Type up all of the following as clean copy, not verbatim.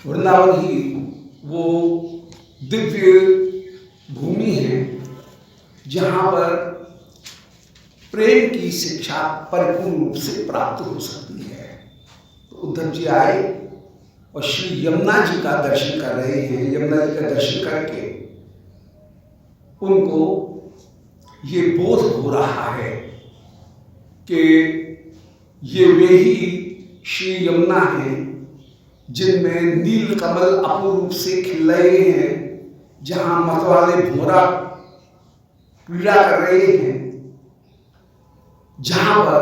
वृंदावन ही वो दिव्य भूमि है जहाँ पर प्रेम की शिक्षा परिपूर्ण रूप से प्राप्त हो सकती है। तो उद्धव जी आए और श्री यमुना जी का दर्शन कर रहे हैं। यमुना जी का दर्शन करके उनको ये बोध हो रहा है कि ये वे ही श्री यमुना हैं जिनमें नील कमल अपूर्व रूप से खिल रहे हैं, जहां मतवाले भोरा क्रीड़ा कर रहे हैं, जहां पर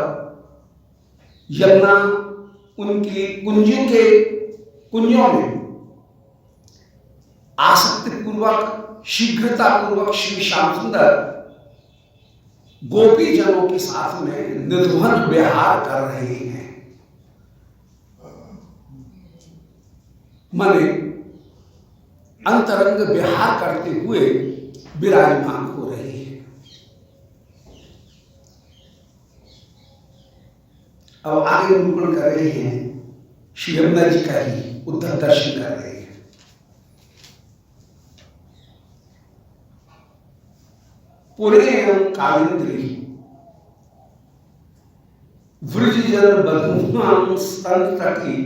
यमुना उनकी कुंजों में आसक्ति पूर्वक शीघ्रता पूर्वक श्री श्याम सुंदर गोपी जनों के साथ में निर्धन विहार कर रहे हैं। माने अंतरंग विहार करते हुए विराजमान हो रहे हैं। अब आगे निरूपण कर रहे हैं श्री यमुना जी का ही उद्धव दर्शन कर रहे हैं। पुरेयं कालिंद्री वृजजन बधूनां स्तनतटी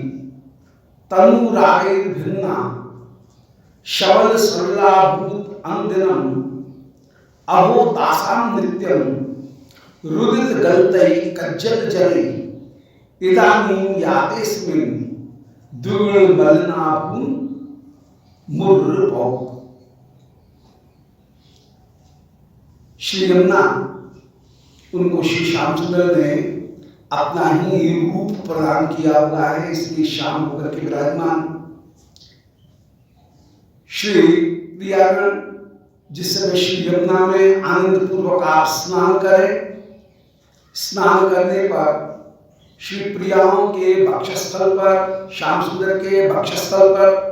तनुरागे भिन्ना शवल सरलाभूत अंदिनम अहो तासाम नित्यम रुदित गलतई कज्जल जले इदानीं यातेस्मिन् द्विगुण मलिनाभून मुर्र भौ। श्री यमुना उनको श्री श्याम सुंदर ने अपना ही रूप प्रदान किया हुआ है, इसलिए श्याम होकर के विराजमान। श्री प्रियागण जिस समय श्री यमुना में आनंद पूर्वक आप स्नान करें, स्नान करने पर श्री प्रियाओं के वक्षस्थल पर, श्याम सुंदर के वक्षस्थल पर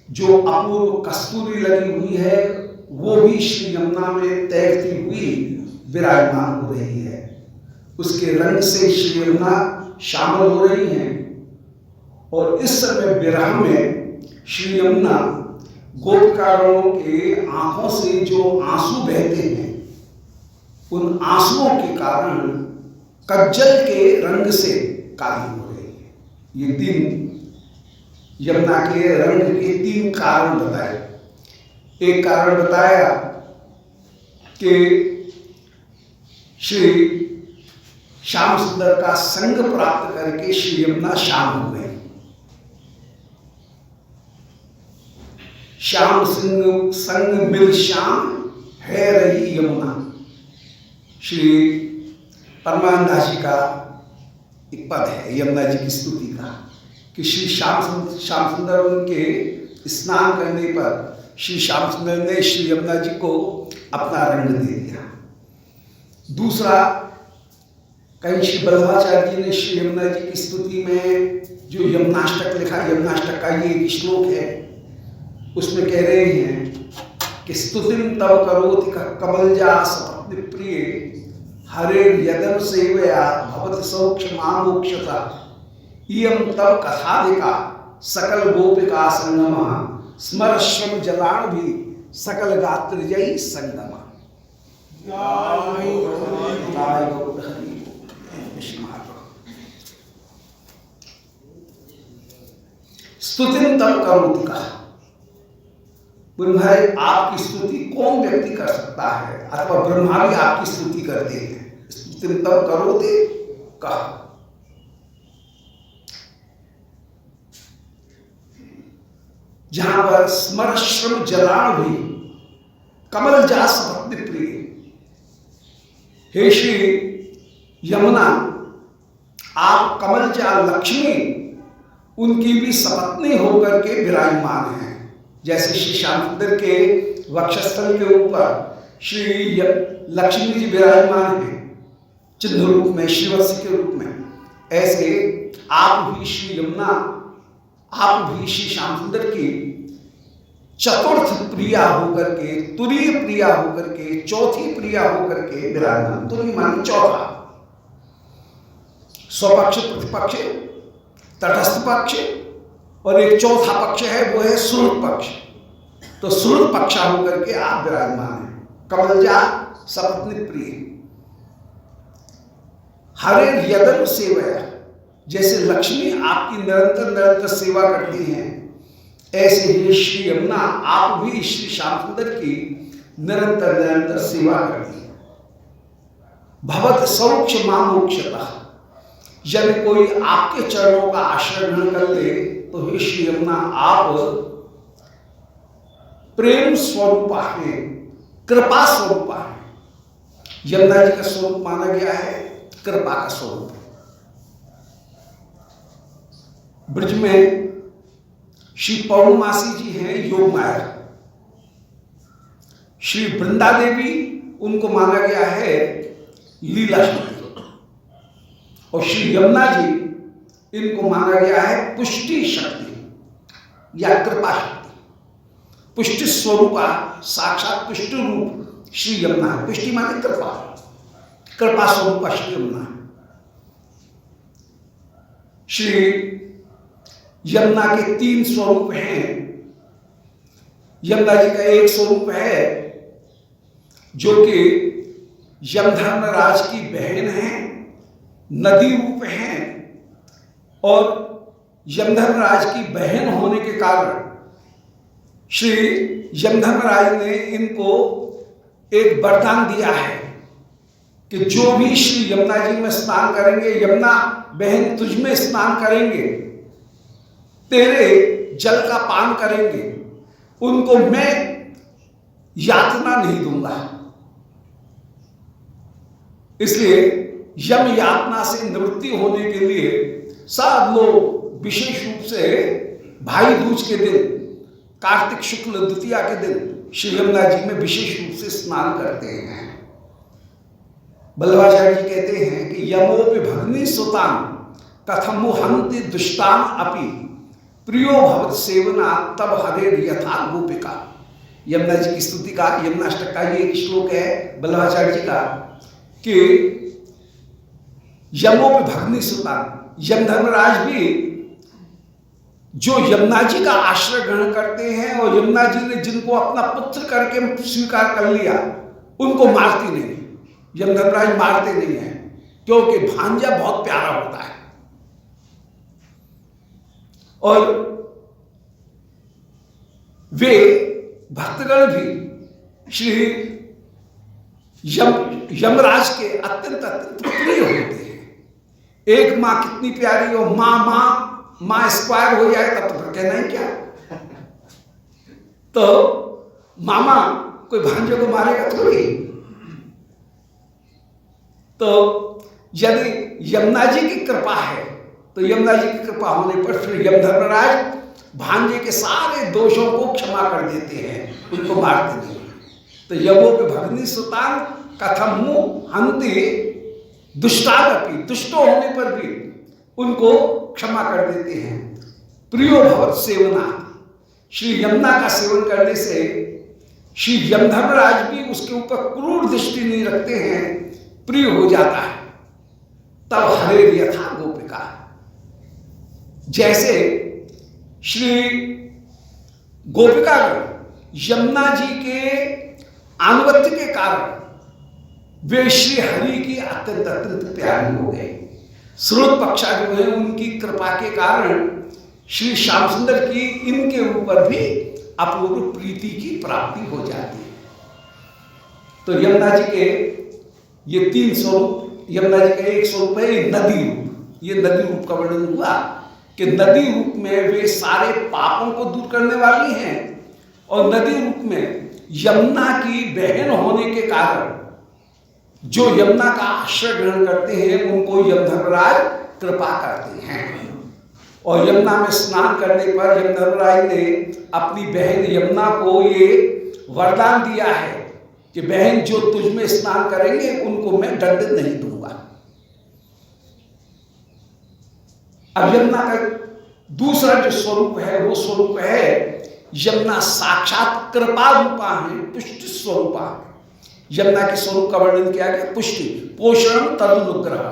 जो अपूर्व कस्तूरी लगी हुई है वो भी श्री यमुना में तैरती हुई विराजमान हो रही है। उसके रंग से श्री यमुना शामिल हो रही हैं और इस समय विरह में श्री यमुना गोपिकागणों के आंखों से जो आंसू बहते हैं उन आंसुओं के कारण कज्जल के रंग से काली हो रही है। ये तीन यमुना के रंग के तीन कारण बताए। एक कारण बताया कि श्री श्याम सुंदर का संग प्राप्त करके श्री यमुना श्याम हो गए। श्याम सिंह संग मिल श्याम है रही यमुना। श्री परमानंद जी का एक पद है यमुना जी की स्तुति का कि श्री श्याम सुंदर उनके स्नान करने पर श्री श्याम सुंदर ने श्री यमुना जी को अपना रंग दे दिया। दूसरा, कहीं श्री बल्लभाचार्य जी ने श्री यमुना जी की स्तुति में जो यमुनाष्टक लिखा, यमुनाष्टक का ये एक श्लोक है, उसमें कह रहे हैं कि स्तुतिम तव करोति कमलजास पत्नी प्रिय हरे यदन सेवया भवत सौक्ष मामोक्षता इयं तव कथाधिका सकल गोपिका संगमा स्मरश्रम जलाण भी सकल गात्र जय संगमा। स्तुतिम तव करोति का भाई आपकी स्तुति कौन व्यक्ति कर सकता है, अथवा ब्रह्मा भी आपकी स्तुति करते हैं। स्तुतिम तव करोति का जहां पर स्मर श्रम जलाण भी कमल जास भक्ति प्रिय। हे श्री यमुना, आप कमल जा लक्ष्मी उनकी भी सपत्नी होकर के विराजमान हैं। जैसे श्री श्याम सुंदर के वक्षस्थल के ऊपर श्री लक्ष्मी जी विराजमान हैं चिन्ह रूप में, श्रीवत्स के रूप में, ऐसे आप भी श्री यमुना, आप भी श्री श्याम सुंदर की चतुर्थ प्रिया होकर के, तुरीय प्रिया होकर के, चौथी प्रिया होकर के विराजमान। तुरीय माने चौथा, स्वपक्ष, प्रतिपक्ष, तटस्थ पक्ष और एक चौथा पक्ष है, वो है श्रुत पक्ष। तो श्रुत पक्षा होकर के आप विराजमान हैं। कमलजा सपत्नी प्रिय हरे यदन सेवया, जैसे लक्ष्मी आपकी निरंतर निरंतर सेवा करती हैं, ऐसे ही श्री यमुना आप भी श्री श्याम सुंदर की निरंतर निरंतर सेवा करती है। भवत सौक्ष मामोक्षता, यदि कोई आपके चरणों का आश्रय ग्रहण कर ले तो हे श्री यमुना आप प्रेम स्वरूपा है, कृपा स्वरूपा है। यमुना जी का स्वरूप माना गया है कृपा का स्वरूप। ब्रज में श्री पौर्णमासी जी हैं योग माया, श्री वृंदा देवी उनको माना गया है लीला शक्ति, और श्री यमुना जी इनको माना गया है पुष्टि शक्ति या कृपा शक्ति। पुष्टि स्वरूपा, साक्षात पुष्टि रूप श्री यमुना है। पुष्टि माने कृपा, कृपा स्वरूपा श्री यमुना है। श्री यमुना के 3 स्वरूप हैं। यमुना जी का एक स्वरूप है जो कि यमधर्मराज की बहन है, नदी रूप है, और यमधर्मराज की बहन होने के कारण श्री यमधर्मराज ने इनको एक वरदान दिया है कि जो भी श्री यमुना जी में स्नान करेंगे, यमुना बहन तुझ में स्नान करेंगे, तेरे जल का पान करेंगे, उनको मैं यातना नहीं दूंगा। इसलिए यम यातना से निवृत्ति होने के लिए सब लोग विशेष रूप से भाई दूज के दिन, कार्तिक शुक्ल द्वितीया के दिन श्री यमुना जी में विशेष रूप से स्नान करते हैं। बल्लभाचार्य जी कहते हैं कि यमोपि भगनी सुतान कथमु हंति दुष्टान अपि प्रियो भवत सेवना तब हरे यथा गोपिका। यमुना जी की स्तुति का, यमुनाष्टक का ये एक श्लोक है बल्लभाचार्य जी का कि यमोपि भगनी सुतान, यमधर्मराज भी जो यमुना जी का आश्रय ग्रहण करते हैं और यमुना जी ने जिनको अपना पुत्र करके स्वीकार कर लिया, उनको मारती नहीं। यमधर्मराज मारते नहीं हैं, क्योंकि भांजा बहुत प्यारा होता है। और वे भक्तगण भी श्री यमराज के अत्यंत अत्यंत प्रिय होते हैं। एक माँ कितनी प्यारी हो, माँ स्क्वायर हो जाए तब तो कहना ही क्या। तो मामा कोई भांजे को मारेगा थोड़ी। तो यदि यमुना जी की कृपा है तो यमुना जी की कृपा होने पर श्री यमधर्मराज भांजे के सारे दोषों को क्षमा कर देते हैं, उनको मारते नहीं। तो यमो पे भगनी सुतान कथमु हंति दुष्टादपि, दुष्टों होने पर भी उनको क्षमा कर देते हैं। प्रियो भवत सेवना, श्री यमुना का सेवन करने से श्री यमधर्मराज भी उसके ऊपर क्रूर दृष्टि नहीं रखते हैं, प्रिय हो जाता है। तब हरे यथा गोपिका, जैसे श्री गोपिकागण यमुना जी के अनुगत्य के कारण वे श्री हरि की अत्यंत अत्यंत प्यारी हो गए। स्रोत पक्षा जो है उनकी कृपा के कारण श्री श्याम सुंदर की इनके ऊपर भी अपूर्व प्रीति की प्राप्ति हो जाती है। तो यमुना जी के ये 3 स्वरूप, यमुना जी का एक स्वरूप है नदी रूप। ये नदी रूप का वर्णन हुआ कि नदी रूप में वे सारे पापों को दूर करने वाली हैं, और नदी रूप में यमुना की बहन होने के कारण जो यमुना का आश्रय ग्रहण करते हैं उनको यमधर्मराज कृपा करते हैं। और यमुना में स्नान करने पर यमधर्मराज ने अपनी बहन यमुना को ये वरदान दिया है कि बहन जो तुझ में स्नान करेंगे उनको मैं दंड नहीं दूंगा। अब यमुना का दूसरा जो स्वरूप है वो स्वरूप है यमुना साक्षात कृपा रूपा है, पुष्टि स्वरूपा। यमुना के स्वरूप का वर्णन किया गया पुष्टि, पोषण तदनुग्रह।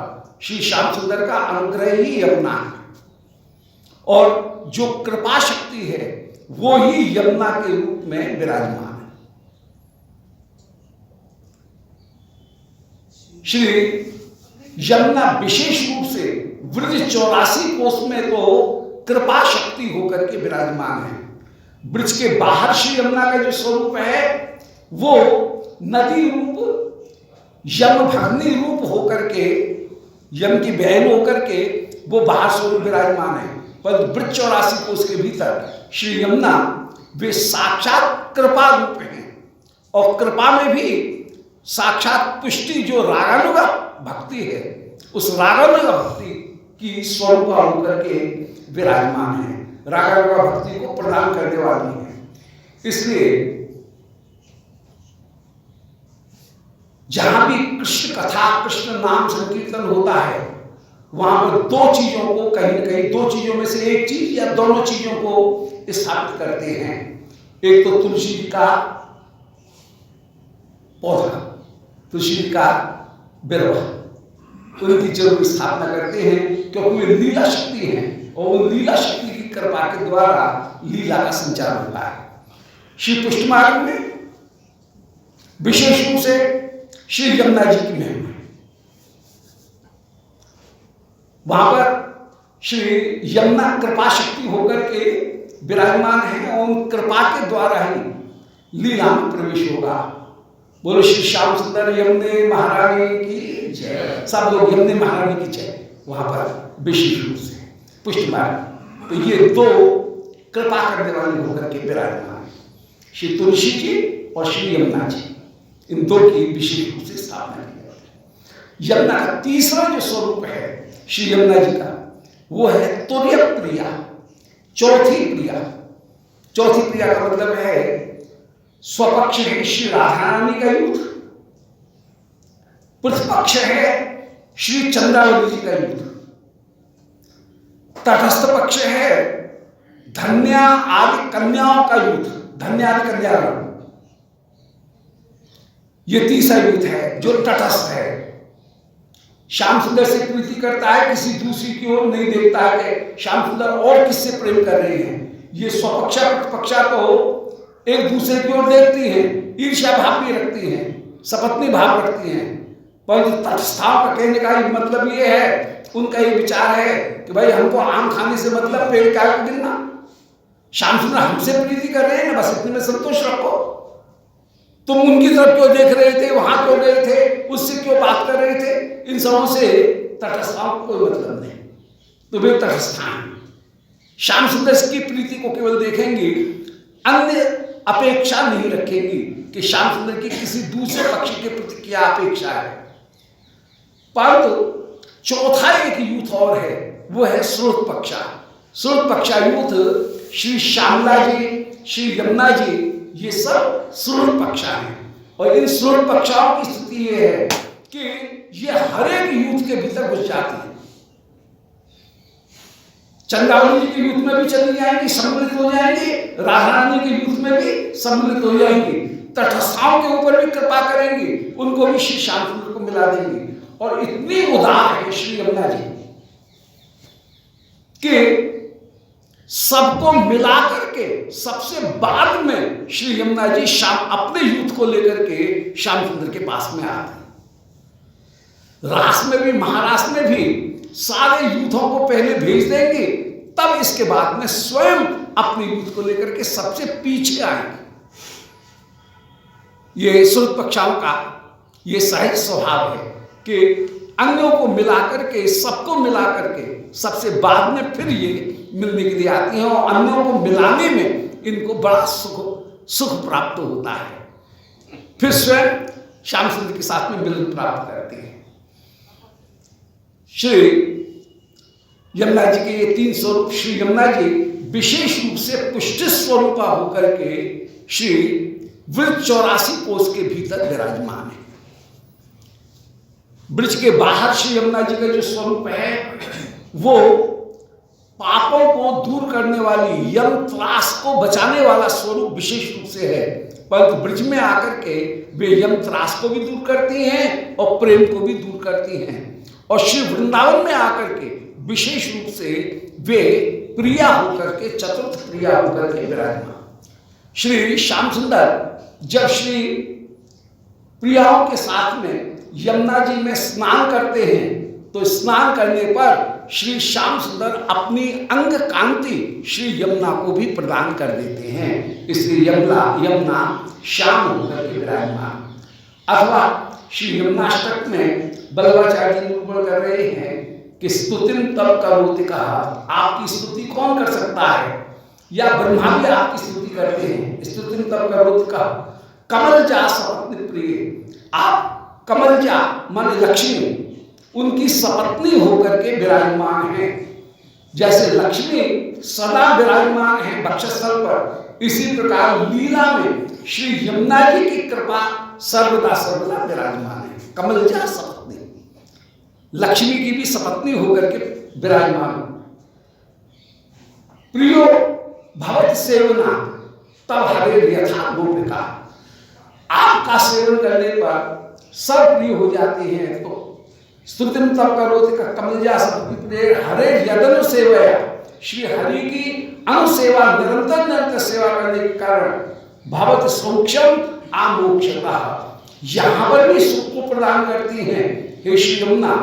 श्री श्याम सुंदर का अनुग्रह ही यमुना है। और जो कृपा शक्ति है वो ही यमुना के रूप में विराजमान है। श्री यमुना विशेष रूप से ब्रज 84 कोष में तो कृपा शक्ति होकर के विराजमान है। ब्रज के बाहर श्री यमुना का जो स्वरूप है वो नदी रूप यम भगनी रूप होकर के, यम की बहन होकर के वो बाहर स्वरूप विराजमान है। पर ब्रज 84 कोष के भीतर श्री यमुना वे साक्षात कृपा रूप हैं और कृपा में भी साक्षात पुष्टि जो रागानुगा भक्ति है, उस रागानुगा भक्ति की स्वरूपा होकर के विराजमान है, रागानुगा भक्ति को प्रदान करने वाली है। इसलिए जहां भी कृष्ण कथा, कृष्ण नाम संकीर्तन होता है, वहां पर दो चीजों को कहीं न कहीं, दो चीजों में से एक चीज या दोनों चीजों को स्थापित करते हैं। एक तो तुलसी जी का पौधा, तुलसी जी का बिरवा, उनकी जरूर स्थापना करते हैं क्योंकि वे लीला शक्ति हैं और उन लीला शक्ति की कृपा के द्वारा लीला का संचार होता है। श्री पुष्ट मार्ग में विशेष रूप से श्री यमुना जी की महिमा है। वहां पर श्री यमुना कृपा शक्ति होकर के विराजमान है और उन कृपा के द्वारा ही लीला में प्रवेश होगा। बोलो श्री श्याम सुंदर यमुने महारानी की जय। सब लोग यमुने महारानी की जय। वहां पर विशेष रूप से पुष्ट मार्ग, तो ये दो कृपा करने वाली होकर के विराजमान है, श्री तुलसी जी और श्री यमुना जी। इन दो की विशेष रूप से स्थापना की जाती है। यमुना का तीसरा जो स्वरूप है श्री यमुना जी का, वो है तुर्य प्रिया, चौथी प्रिया। चौथी प्रिया का मतलब है स्वपक्ष है श्री राधा रानी का युद्ध, प्रतिपक्ष है श्री चंद्रावली जी का युद्ध, तटस्थ पक्ष है धन्या आदि कन्याओं का युद्ध, धन्या आदि कन्यागण। ये तीसरा युद्ध है जो तटस्थ है। श्याम सुंदर से प्रीति करता है, किसी दूसरी की ओर नहीं देखता है कि श्याम सुंदर और किससे प्रेम कर रहे हैं। ये स्वपक्षा प्रतिपक्षा तो एक दूसरे की ओर देखती हैं, ईर्ष्या भाव भी रखती हैं, सपत्नी भाव रखती हैं। पर तटस्थाओं का कहने का मतलब ये है, उनका ये विचार है कि भाई हमको आम खाने से मतलब पेड़ क्या गिरना। श्याम सुंदर हमसे प्रीति कर रहे हैं ना, बस इतने में संतोष रखो। तुम उनकी तरफ क्यों देख रहे थे, वहां क्यों गए थे, उससे क्यों बात कर रहे थे, इन सबों से तटस्थाओं को कोई मतलब नहीं। तो वे तटस्थान श्याम सुंदर की प्रीति को केवल देखेंगे, अन्य अपेक्षा नहीं रखेंगी कि श्याम सुंदर की किसी दूसरे पक्ष के प्रति क्या अपेक्षा है। परंतु चौथा एक यूथ और है, वो है स्रोत पक्षा। स्रोत पक्षा यूथ श्री श्यामला जी, श्री यमुना जी, ये सब स्रोत पक्षा हैं। और इन स्रोत पक्षाओं की स्थिति ये है कि ये हर एक यूथ के भीतर घुस जाती है। चंद्रावली जी के युद्ध में भी चली जाएंगी, सम्मिलित हो जाएंगी, राधा रानी के युद्ध में भी सम्मिलित हो जाएंगी, तटस्थाओं के ऊपर भी कृपा करेंगी, उनको भी श्री श्याम सुंदर को मिला देंगी। और इतनी उदार है श्री यमुना जी कि सबको मिला करके सबसे बाद में श्री यमुना जी श्याम अपने युद्ध को लेकर के श्याम सुंदर के पास में आते हैं। रास में भी, महारास में भी सारे यूथों को पहले भेज देंगे, तब इसके बाद में स्वयं अपने युद्ध को लेकर के सबसे पीछे आएंगे। ये स्रोत पक्षाओं का ये सहज स्वभाव है कि अन्यों को मिलाकर के, सबको मिलाकर के सबसे बाद में फिर ये मिलने के लिए आती हैं और अन्यों को मिलाने में इनको बड़ा सुख प्राप्त होता है। फिर स्वयं श्याम सुंदर के साथ में मिलन प्राप्त करते हैं। श्री यमुना जी के ये तीन स्वरूप, श्री यमुना जी विशेष रूप से पुष्टि स्वरूपा होकर के श्री ब्रज 84 कोष के भीतर विराजमान है। ब्रज के बाहर श्री यमुना जी का जो स्वरूप है वो पापों को दूर करने वाली, यम त्रास को बचाने वाला स्वरूप विशेष रूप से है। परंतु ब्रज में आकर के वे यम त्रास को भी दूर करती हैं और प्रेम को भी दूर करती हैं। और श्री वृंदावन में आकर के विशेष रूप से वे प्रिया होकर के, चतुर्थ प्रिया होकर के विराजमान। श्री श्याम सुंदर जब श्री प्रियाओं के साथ में यमुना जी में स्नान करते हैं तो स्नान करने पर श्री श्याम सुंदर अपनी अंग कांति श्री यमुना को भी प्रदान कर देते हैं, इसलिए यमुना श्याम होकर के विराजमान। अथवा श्री यमुनाष्टक में बल्लभाचार्य जी निरूपण कर रहे हैं कि स्तुतिम तब करोति, कहा आपकी स्तुति कौन कर सकता है, या ब्रह्मा भी आपकी स्तुति करते हैं। स्तुतिम तब करोति कहा कमल जा सपत्नी प्रिय, आप कमल जा मन लक्ष्मी उनकी सपत्नी होकर के विराजमान हैं। जैसे लक्ष्मी सदा विराजमान है वक्षस्थल पर, इसी प्रकार लीला में श्री यमुना जी की कृपा सर्वदा सर्वदा विराजमान है। कमल जा सपत्नी, लक्ष्मी की भी सपत्नी होकर के विराजमान। प्रियो भवत सेवना तब हरे यथा गोपिका, आपका सेवन करने पर सब प्रिय हो जाती हैं। तो स्तुतिम तब करोति का कमलजा सपत्नी हरे यदनु सेवया, श्री हरि की अनुसेवा निरंतर निरंतर सेवा करने के कारण भवत सौक्षम आमोक्षता, यहां पर भी सुख को प्रदान करती हैं हे श्री यमुना,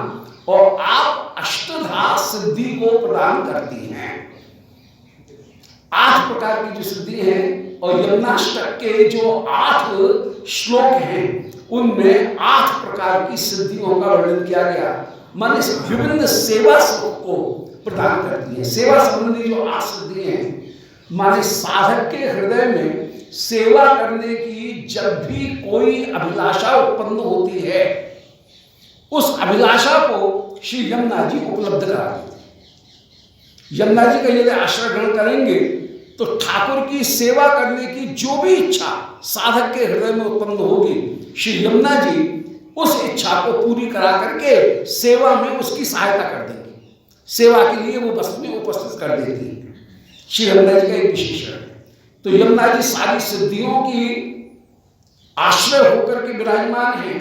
और आप अष्टधा सिद्धि को प्रदान करती हैं। 8 प्रकार की जो सिद्धि है, और यमुनाष्टक के जो 8 श्लोक हैं उनमें 8 प्रकार की सिद्धियों का वर्णन किया गया। मन इस विभिन्न सेवा सुख को प्रदान करती है। सेवा संबंधी जो 8 सिद्धि हैं, माने साधक के हृदय में सेवा करने की जब भी कोई अभिलाषा उत्पन्न होती है, उस अभिलाषा को श्री यमुना जी उपलब्ध करा देते। यमुना जी का यदि आश्रय ग्रहण करेंगे तो ठाकुर की सेवा करने की जो भी इच्छा साधक के हृदय में उत्पन्न होगी, श्री यमुना जी उस इच्छा को पूरी करा करके सेवा में उसकी सहायता कर देंगे। सेवा के लिए वो वस्तु में उपस्थित कर देती है। श्री यमुना जी का एक विशेषण है। तो यमुना जी सारी सिद्धियों की आश्रय होकर के विराजमान है,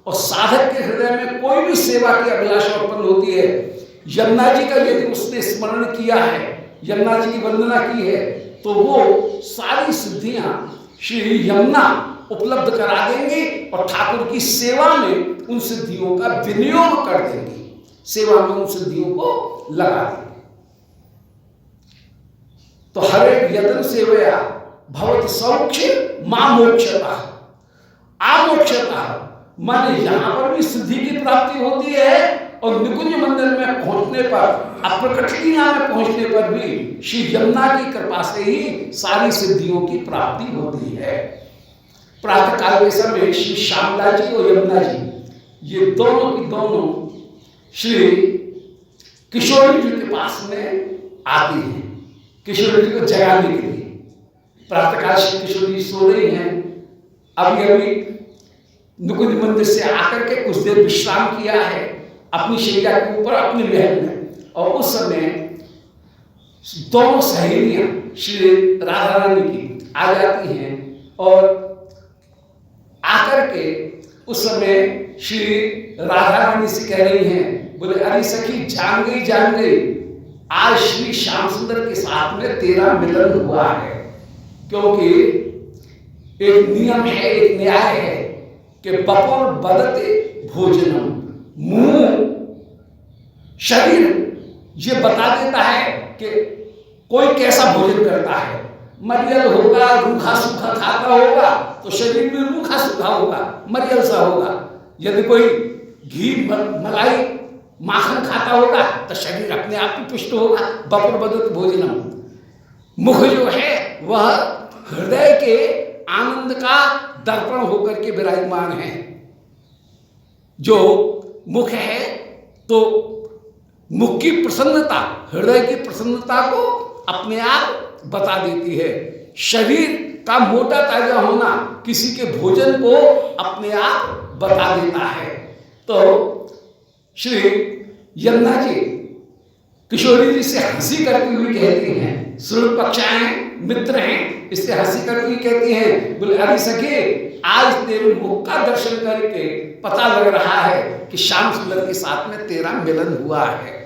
और साधक के हृदय में कोई भी सेवा की अभिलाषा उत्पन्न होती है, यमुना जी का यदि उसने स्मरण किया है, यमुना जी की वंदना की है, तो वो सारी सिद्धियां श्री यमुना उपलब्ध करा देंगे और ठाकुर की सेवा में उन सिद्धियों का विनियोग कर देंगे, सेवा में उन सिद्धियों को लगा देंगे। तो हरे यतन सेवया भवत सौख्य मां मोक्षता, आमोक्षता माने यहां पर भी सिद्धि की प्राप्ति होती है, और निकुंज मंदिर में पहुंचने पर, अप्रकटनीया में पहुंचने पर भी श्री यमुना की कृपा से ही सारी सिद्धियों की प्राप्ति होती है। प्रातः काल के समय श्री श्यामला जी और यमुना जी ये दोनों की दोनों श्री किशोरी जी के पास में आती हैं, किशोरी जी को जगाने के लिए। प्रातःकाल श्री किशोरी जी सो रही हैं, अभी अभी निकुंज मंदिर से आकर के कुछ देर विश्राम किया है अपनी शैया के ऊपर अपने महल में, और उस समय दोनों सहेलियां श्री राधा रानी की आ जाती हैं, और आकर के उस समय श्री राधा रानी से कह रही हैं, बोले अरे सखी जान गई, आज श्री श्याम सुंदर के साथ में तेरा मिलन हुआ है। क्योंकि एक नियम है, एक न्याय है कि बपोर बदते भोजनम, मुंह शरीर ये बता देता है कि कोई कैसा भोजन करता है। मरियल होगा, रूखा सूखा खाता होगा तो शरीर भी रूखा सूखा होगा, मरियल सा होगा। यदि कोई घी मलाई माखन खाता होगा तो शरीर अपने आप ही पुष्ट होगा। बपुर बदत भोजनम, मुख जो है वह हृदय के आनंद का दर्पण होकर के विराजमान है। जो मुख है तो मुख की प्रसन्नता, हृदय की प्रसन्नता को अपने आप बता देती है। शरीर का मोटा ताजा होना किसी के भोजन को अपने आप बता देता है। तो श्री यमुना जी किशोरी जी से हंसी करती हुई कहती हैं, सुर पक्षाएं मित्र हैं, इससे हंसी करती हुई कहती हैं, बोले अरे सखी आज तेरे मुख का दर्शन करके पता लग रहा है कि श्याम सुंदर के साथ में तेरा मिलन हुआ है।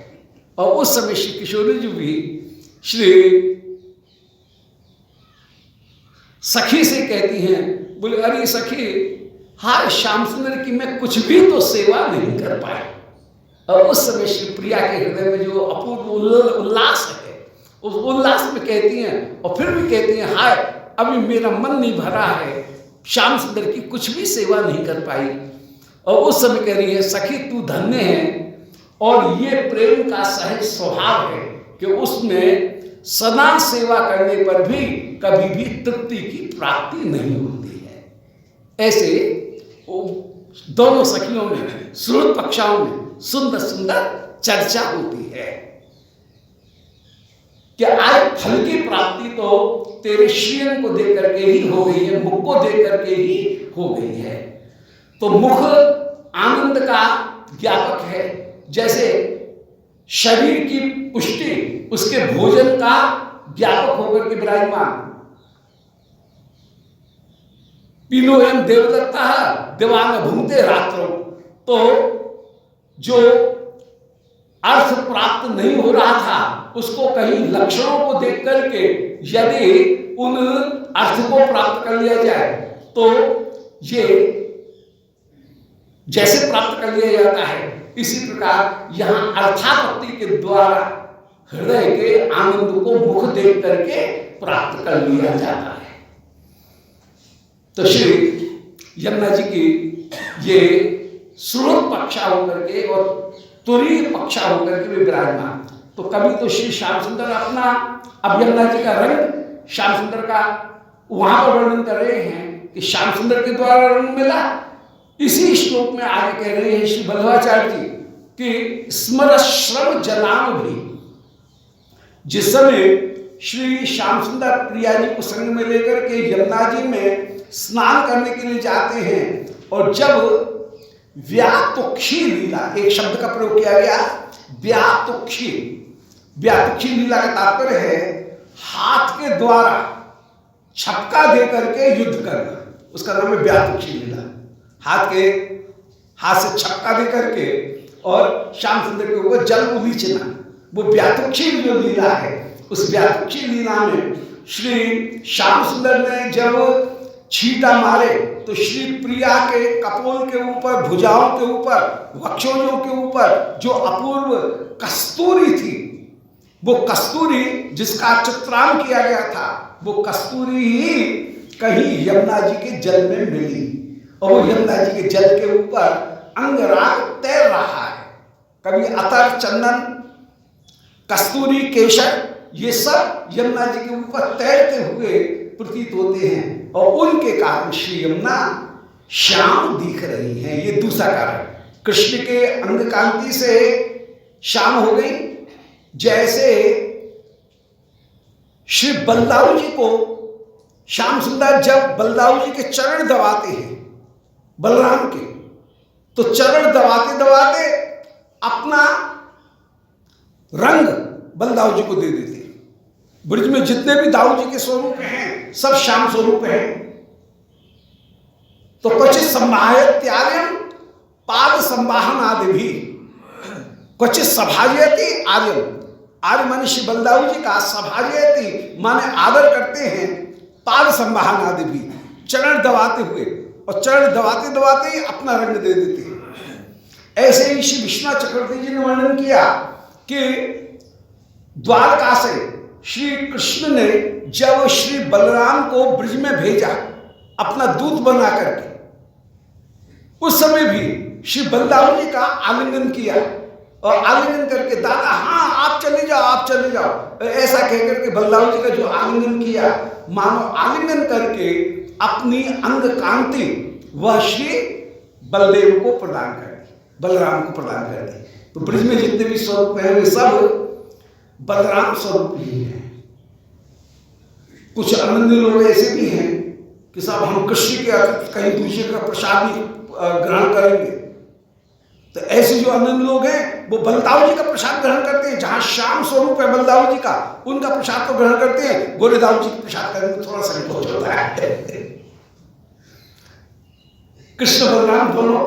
और उस समय श्री किशोरी जी भी श्री सखी से कहती हैं, बोले अरे सखी, हाय श्याम सुंदर की मैं कुछ भी तो सेवा नहीं कर पाई। और उस समय श्री प्रिया के हृदय में जो अपूर्व उल्लास है, उस उल्लास में कहती हैं, और फिर भी कहती हैं, हाय अभी मेरा मन नहीं भरा है, श्याम सुंदर की कुछ भी सेवा नहीं कर पाई। और उस समय कह रही है, सखी तू धन्य है, और ये प्रेम का सहज स्वभाव है कि उसमें सदा सेवा करने पर भी कभी भी तृप्ति की प्राप्ति नहीं होती है। ऐसे दोनों सखियों में, श्रोत पक्षाओं में सुंदर सुंदर चर्चा होती है कि आज फल की प्राप्ति तो तेरे श्रीअंग को देख करके ही हो गई है, मुख को देख करके ही हो गई है। तो मुख आनंद का ज्ञापक है, जैसे शरीर की पुष्टि उसके भोजन का ज्ञापक होकर के विराजमान। पीनो एवं देवदत्ता दिवान भूमते रात्रो, तो जो अर्थ प्राप्त नहीं हो रहा था उसको कहीं लक्षणों को देख करके यदि उन अर्थ को प्राप्त कर लिया जाए तो ये जैसे प्राप्त कर लिया जाता है, इसी प्रकार यहां अर्थापत्ति के द्वारा हृदय के आनंद को मुख देख करके प्राप्त कर लिया जाता है। तो श्री यमुना जी की ये श्रोत पक्षा होकर के और तुरीय पक्षा होकर के विराजमान। तो कभी तो श्री श्याम सुंदर अपना, अब यमुना जी का रंग श्याम सुंदर का वहां पर वर्णन कर रहे हैं कि श्याम सुंदर के द्वारा रंग मिला। इसी श्लोक में आगे कह रहे हैं श्री बल्लभाचार्य जी कि स्मर श्रम जनाम भी, जिस समय श्री श्याम सुंदर प्रिया जी को संग में लेकर के यमुना जी में स्नान करने के लिए जाते हैं, और जब व्यातुक्षी लीला, एक शब्द का प्रयोग किया गया, व्यातुक्षी, व्यातुक्षी लीला का तात्पर्य है हाथ के द्वारा छक्का दे करके युद्ध करना, उसका नाम है व्यातुक्षी लीला। हाथ से छक्का दे करके और श्याम सुंदर के ऊपर जल उलीचना, वो व्यातुक्षी जो लीला है, उस व्यातुक्षी लीला में श्री श्याम सुंदर ने जब छींटा मारे तो श्री प्रिया के कपोल के ऊपर, भुजाओं के ऊपर, वक्षोजों के ऊपर जो अपूर्व कस्तूरी थी, वो कस्तूरी जिसका चित्रांकन किया गया था, वो कस्तूरी ही कहीं यमुना जी के जल में मिली, और वो यमुना जी के जल के ऊपर अंगराग तैर रहा है। कभी अतर, चंदन, कस्तूरी, केशर, ये सब यमुना जी के ऊपर तैरते हुए प्रतीत होते हैं, और उनके कारण श्री यमुना श्याम दिख रही है। ये दूसरा कारण, कृष्ण के अंग कांति से श्याम हो गई। जैसे श्री बलदाऊ जी को श्याम सुंदर जब बलदाऊ जी के चरण दबाते हैं बलराम के, तो चरण दबाते दबाते अपना रंग बलदाऊ जी को दे देते। ब्रज में जितने भी दाऊ जी के स्वरूप हैं सब श्याम स्वरूप हैं। तो क्वचित संभायत्यार्यम पाद संवाहन आदि भी, क्वचित सभाजयति आर्यम, आर्य माने श्री बलदाऊ जी का, सभाजयति माने आदर करते हैं, पाद संवाहन आदि भी, चरण दबाते हुए, और चरण दबाते दबाते ही अपना रंग दे देते हैं। ऐसे ही श्री विश्वनाथ चक्रवर्ती जी ने वर्णन किया कि द्वारका से श्री कृष्ण ने जब श्री बलराम को ब्रज में भेजा अपना दूत बना करके, उस समय भी श्री बलदाऊ जी का आलिंगन किया, और आलिंगन करके दादा हाँ आप चले जाओ, आप चले जाओ, ऐसा कहकर के बलदाऊ जी का जो आलिंगन किया, मानो आलिंगन करके अपनी अंग कांति वह श्री बलदेव को प्रदान कर दी, बलराम को प्रदान कर दी। तो ब्रज में जितने भी स्वरूप हैं वे सब बलराम स्वरूप ही है। कुछ अनन्य लोग ऐसे भी हैं कि साहब हम कृष्ण के कहीं दूसरे का प्रसाद ही ग्रहण करेंगे, तो ऐसे जो अनन्य लोग हैं वो बलदाऊ जी का प्रसाद ग्रहण करते हैं। जहां श्याम स्वरूप है बलदाऊ जी का, उनका प्रसाद तो ग्रहण करते हैं, गोरेदाऊ जी का प्रसाद करने में थोड़ा संकोच होता है। कृष्ण बलराम दोनों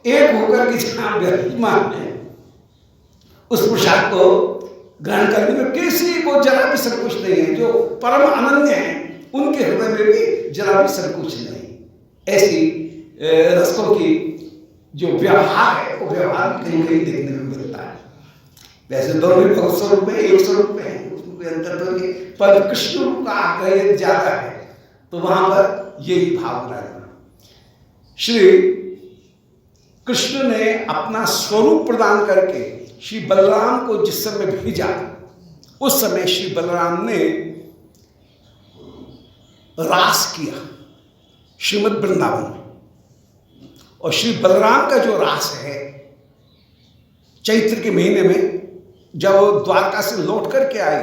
एक होकर के जहां विराजमान है, उस प्रसाद को ग्रहण करने में किसी को जरा भी संकोच नहीं है, जो परम अनन्य है उनके हृदय में भी जरा भी संकोच नहीं। ऐसी रसकों की जो व्यवहार है वो व्यवहार कहीं कहीं देखने में मिलता है। वैसे दोनों ही बहुत स्वरूप में एक स्वरूप में है, उसमें कोई अंतर तो नहीं, पर कृष्ण रूप का आग्रह ज्यादा है तो वहां पर यही भाव रहेगा। श्री कृष्ण ने अपना स्वरूप प्रदान करके श्री बलराम को जिस समय भेजा, उस समय श्री बलराम ने रास किया श्रीमद् वृंदावन में। और श्री बलराम का जो रास है चैत्र के महीने में जब द्वारका से लौट करके आए,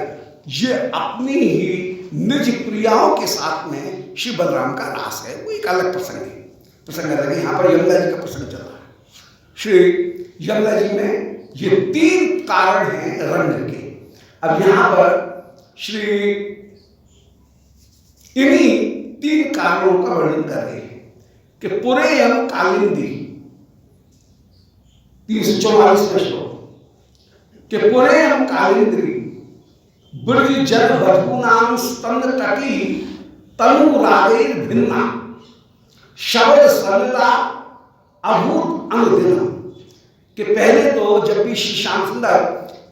ये अपनी ही निज प्रियाओं के साथ में श्री बलराम का रास है। वो एक अलग प्रसंग है, प्रसंग अलग है। यहाँ पर यमुना जी का प्रसंग चल रहा है। श्री यमुना जी में ये 3 कारण हैं रंग के। अब यहाँ पर श्री इन्हीं 3 कारणों का वर्णन कर रहे हैं कि पुरेयम कालिंदी 344 में श्लोक कि पुरेयम कालिंदी ब्रज जन वधूनाम स्तंभ तटी तनु रागैर भिन्ना शब्द सलिला अभूत अनुदिनम। कि पहले तो जब भी श्री श्याम सुंदर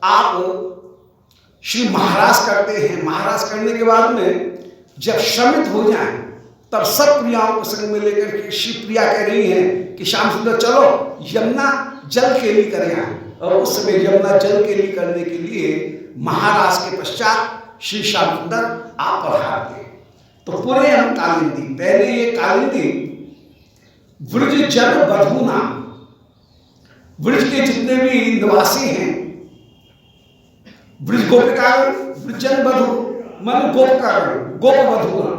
आप श्री महाराज करते हैं, महाराज करने के बाद में जब श्रमित हो जाएं तब सब प्रियाओं को संग में लेकर के श्री प्रिया कह रही हैं कि श्याम सुंदर चलो यमुना जल केली करें आए। और उस समय यमुना जल केली करने के लिए महाराज के पश्चात श्री श्याम सुंदर आप पधारते। तो पूरे हम कालिंदी, पहले ये कालिंदी ब्रज जन वधूना, ब्रज के जितने भी निवासी हैं, ब्रज गोपिकागण, ब्रज जन वधू मन गोपिकागण, गोप वधूगण,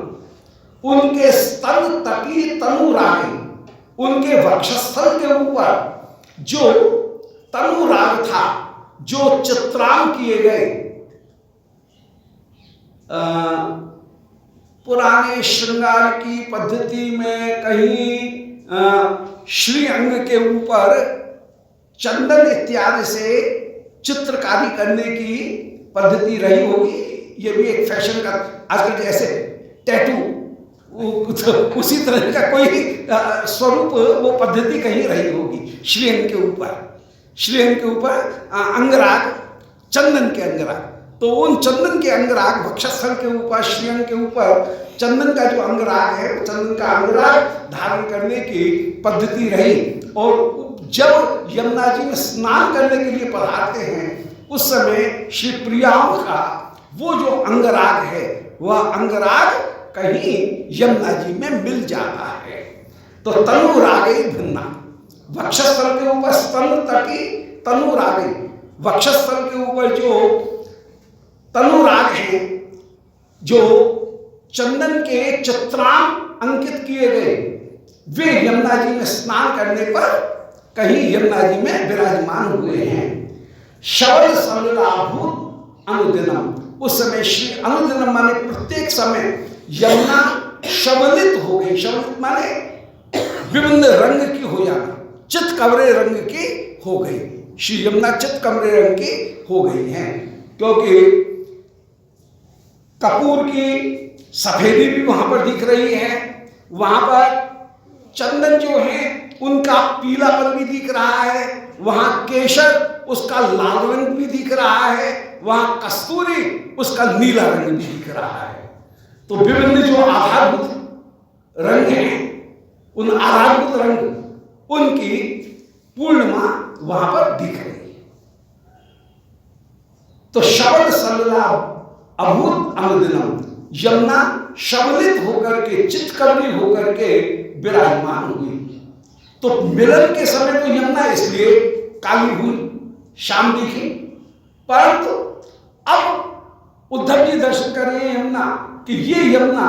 उनके स्तन तटी तनु रागे, उनके वक्षस्थल के ऊपर जो तनु राग था, जो चित्रांक किए गए पुराने श्रृंगार की पद्धति में कहीं श्री अंग के ऊपर चंदन इत्यादि से चित्रकारी करने की पद्धति रही होगी। ये भी एक फैशन का आजकल जैसे टैटू उसी तरह का कोई स्वरूप वो पद्धति कहीं रही होगी। श्रीअंग के ऊपर, श्रीअंग के ऊपर अंगराग, चंदन के अंगराग, तो उन चंदन के अंगराग वक्षस्थल के ऊपर, श्रीअंग के ऊपर चंदन का जो अंगराग है, चंदन का अंगराग धारण करने की पद्धति रही। और जब यमुना जी में स्नान करने के लिए पधारते हैं उस समय श्री प्रियाओं का वो जो अंगराग है, वह अंगराग कहीं यमुना जी में मिल जाता है। तो तनु रागे भिन्ना, वक्षस्थल के ऊपर स्तन तटी तनु रागे, वक्षस्थल के ऊपर जो तनु राग है, जो चंदन के चित्रांक अंकित किए गए, वे यमुना जी में स्नान करने पर कहीं यमुना जी में विराजमान हुए हैं। शबद सलिलाभूत अनुदिनम, उस समय श्री अनुदिनम माने प्रत्येक समय यमुना शबलित हो गई। शबलित माने विभिन्न रंग की हो जाना, चित कमरे रंग की हो गई। श्री यमुना चित कमरे रंग की हो गई हैं, क्योंकि कपूर की सफेदी भी वहां पर दिख रही है, वहां पर चंदन जो है उनका पीलापन भी दिख रहा है, वहां केशर उसका लाल रंग भी दिख रहा है, वहां कस्तूरी उसका नीला रंग भी दिख रहा है। तो विभिन्न जो आधारभूत रंग हैं, उन आधारभूत रंग उनकी पूर्णिमा वहां पर दिख रही है। तो शबद सलिला अभूत अनुदिनम, यमुना शबलित होकर के, चित्कवरी होकर के विराजमान हुई। तो मिलन के समय तो यमुना इसलिए काली हुई, शाम दिखी, परंतु अब उद्धव जी दर्शन कर रहे हैं यमुना कि ये यमुना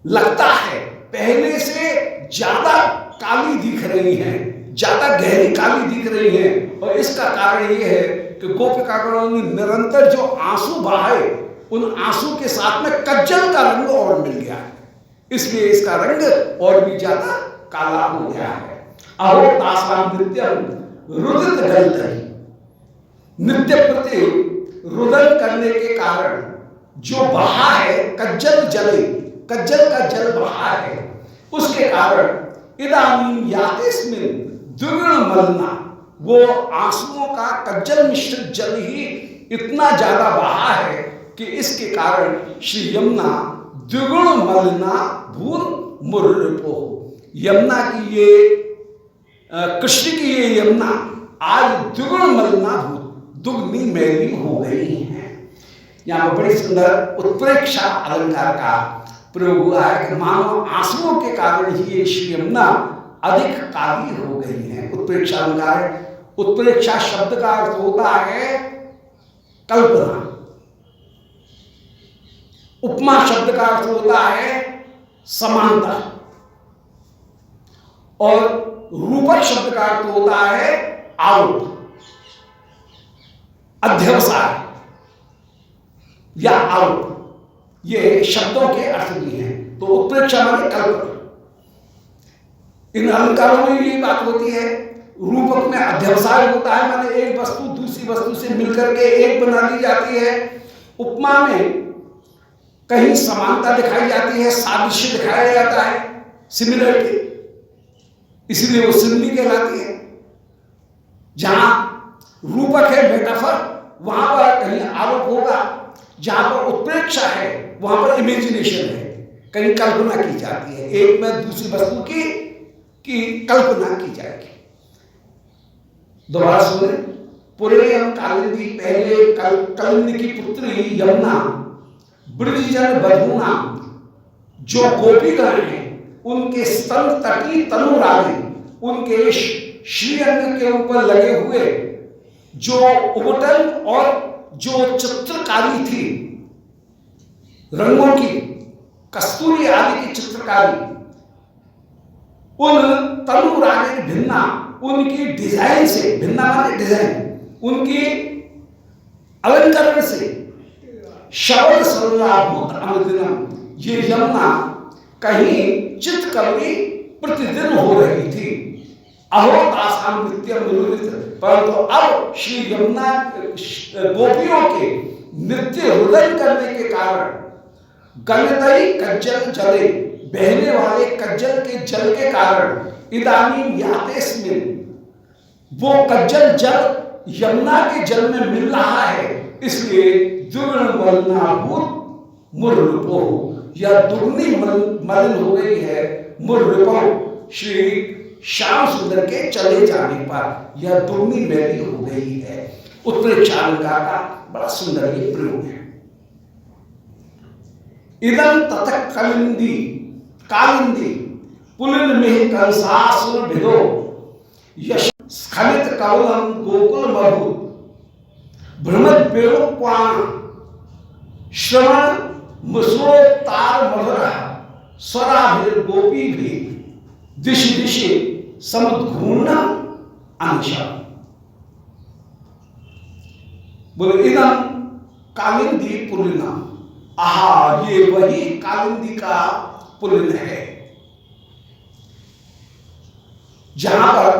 लगता है पहले से ज्यादा काली दिख रही है, ज्यादा गहरी काली दिख रही है। और इसका कारण ये है कि गोपिकागणों ने निरंतर जो आंसू बहाए, उन आंसू के साथ में कज्जल का रंग और मिल गया है, इसलिए इसका रंग और भी ज्यादा काला हो गया है। अहो तासाम नित्यम रुदित गलतहि, नित्य प्रति रुदन करने के कारण जो बहा है, कज्जल जले, कज्जल का जल बहा है, उसके कारण इदानीं यातेस्मिन् द्विगुण मलना, वो आंसुओं का कज्जल मिश्रित जल ही इतना ज्यादा बहा है कि इसके कारण श्री यमुना द्विगुण मलना भून मुर्रिपो, यमुना की ये कृष्ण की ये यमुना आज द्विगुण मलना भून, दुगनी मैली हो गई है। यहाँ पर बड़ी सुंदर उत्प्रेक्षा अलंकार का प्रयोग हुआ है कि मानो आंसुओं के कारण ही ये श्री यमुना अधिक काली हो गई है। उत्प्रेक्षा अलंकार है। उत्प्रेक्षा शब्द का अर्थ होता है कल्पना, उपमा शब्द का अर्थ होता है समानता, और रूपक शब्द का अर्थ होता है आरोप, अध्यवसाय या आरोप। ये शब्दों के अर्थ भी हैं। तो उत्प्रेक्षा माने कल्पना। इन अलंकारों में ये बात होती है। रूपक में अध्यवसाय होता है, माने एक वस्तु दूसरी वस्तु से मिलकर के एक बना ली जाती है। उपमा में कहीं समानता दिखाई जाती है, सादृश्य दिखाया जाता है, सिमिलरिटी, इसलिए वो सिमिली कहलाती है। जहां रूपक है मेटाफर, वहां पर कहीं आरोप होगा। जहां पर उत्प्रेक्षा है वहां पर इमेजिनेशन है, कहीं कल्पना की जाती है, एक में दूसरी वस्तु की कल्पना की जाएगी। दोबारा सुने। पुरेयम कालिंदी, पहले कालिंदी की पुत्री यमुना, ब्रजजन बधूना, जो गोपीगण हैं उनके स्तन तटी तनुरागे, उनके श्रीअंग के ऊपर लगे हुए जो उबटन और जो चित्रकारी थी रंगों की, कस्तूरी आदि की चित्रकारी, उन तनुरागे भिन्ना, उनकी डिजाइन से, भिन्ना माने डिजाइन, उनकी अलंकरण से शब्द सर्वभूत अनुदिनम, ये यमुना कहीं चित्तकवरी प्रतिदिन हो रही थी। अहो तासाम नित्यम विलोलित, परंतु अब श्री यमुना गोपियों के नित्य रुदन करने के कारण गलतई कज्जल जले, बहने वाले कज्जल के जल के कारण इदानीं यातेस्मिन्, वो कज्जल जल यमुना के जल में मिल रहा है, इसलिए द्विगुण मलनाभूत मुर्रिपो, या दुगनी मलिन हो गई है मुर्रिपो, श्री श्याम सुंदर के चले जाने पर यह दुगनी मैली हो गई है। उत्प्रेक्षा अलंकार का बड़ा सुंदर ये प्रयोग है। इदं ततः कालिंदी, कालिंदी पुलिन में कंसासुर भिदो, यश स्खलित कवलम गोकुल मधु, भ्रमत वेणुक्वाण श्रवण मुसोतार मधुर, स्वराभिर गोपी भी दिशि दिशि समुद्घूर्ण अंशा। बोले इदं कालिंदी पुलिना, आहा ये वही कालिंदी का पुलिन है जहां पर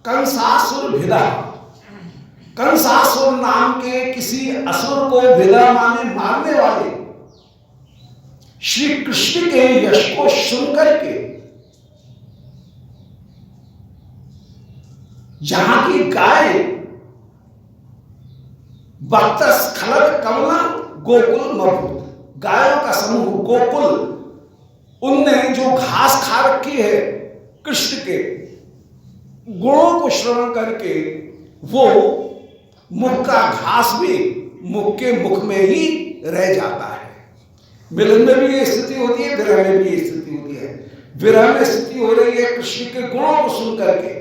कंसासुर भिदा, कंसासुर नाम के किसी असुर को भिदा माने मारने वाले श्री कृष्ण के यश को सुनकर के जहां की गाय भक्त स्खलत कमला गोकुल मभूत, गायों का समूह गोकुल, उनने जो घास खा रखी है कृष्ण के गुणों को श्रवण करके, वो मुख का घास भी मुख के मुख में ही रह जाता है। मिलन में भी ये स्थिति होती है, विरह में भी ये स्थिति होती है। विरह में स्थिति हो रही है कृष्ण के गुणों को सुन करके,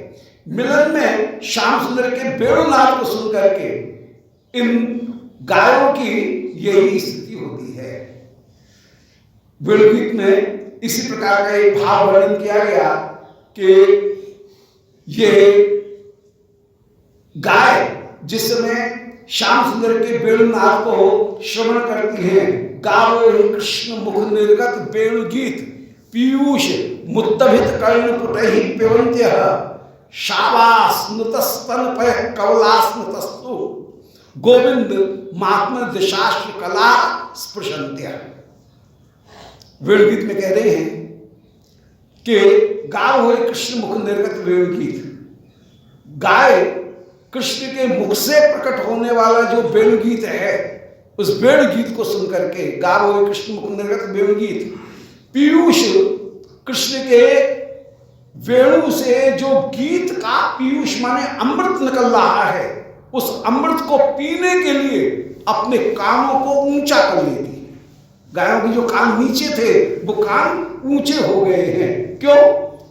मिलन में श्याम सुंदर के वेणुनाद को सुन करके इन गायों की यही स्थिति होती है। वेणुगीत में इसी प्रकार का एक भाव वर्णन किया गया कि ये गाय जिस समय श्याम सुंदर के वेणुनाद को श्रवण करती है, गावो कृष्ण मुख निर्गत वेणुगीत पीयूष मुत्तभित कर्ण पुटहि पिबन्त्यः शावास्नुतस्तन पय कवलास्नुतस्तु, गोविंद महात्मा दिशास्त्र कला स्पृशंत्या। वेणुगीत में कह रहे हैं कि गाय हो कृष्ण मुख निर्गत वेणुगीत। गाय कृष्ण के मुख से प्रकट होने वाला जो वेणुगीत है, उस वेणुगीत को सुनकर के गाय हो कृष्ण मुख निर्गत वेणुगीत। पीयूष कृष्ण के वेणु से जो गीत का पीयूष माने अमृत निकल रहा है, उस अमृत को पीने के लिए अपने कानों को ऊंचा कर लेती। गायों के जो कान नीचे थे वो कान ऊंचे हो गए हैं। क्यों?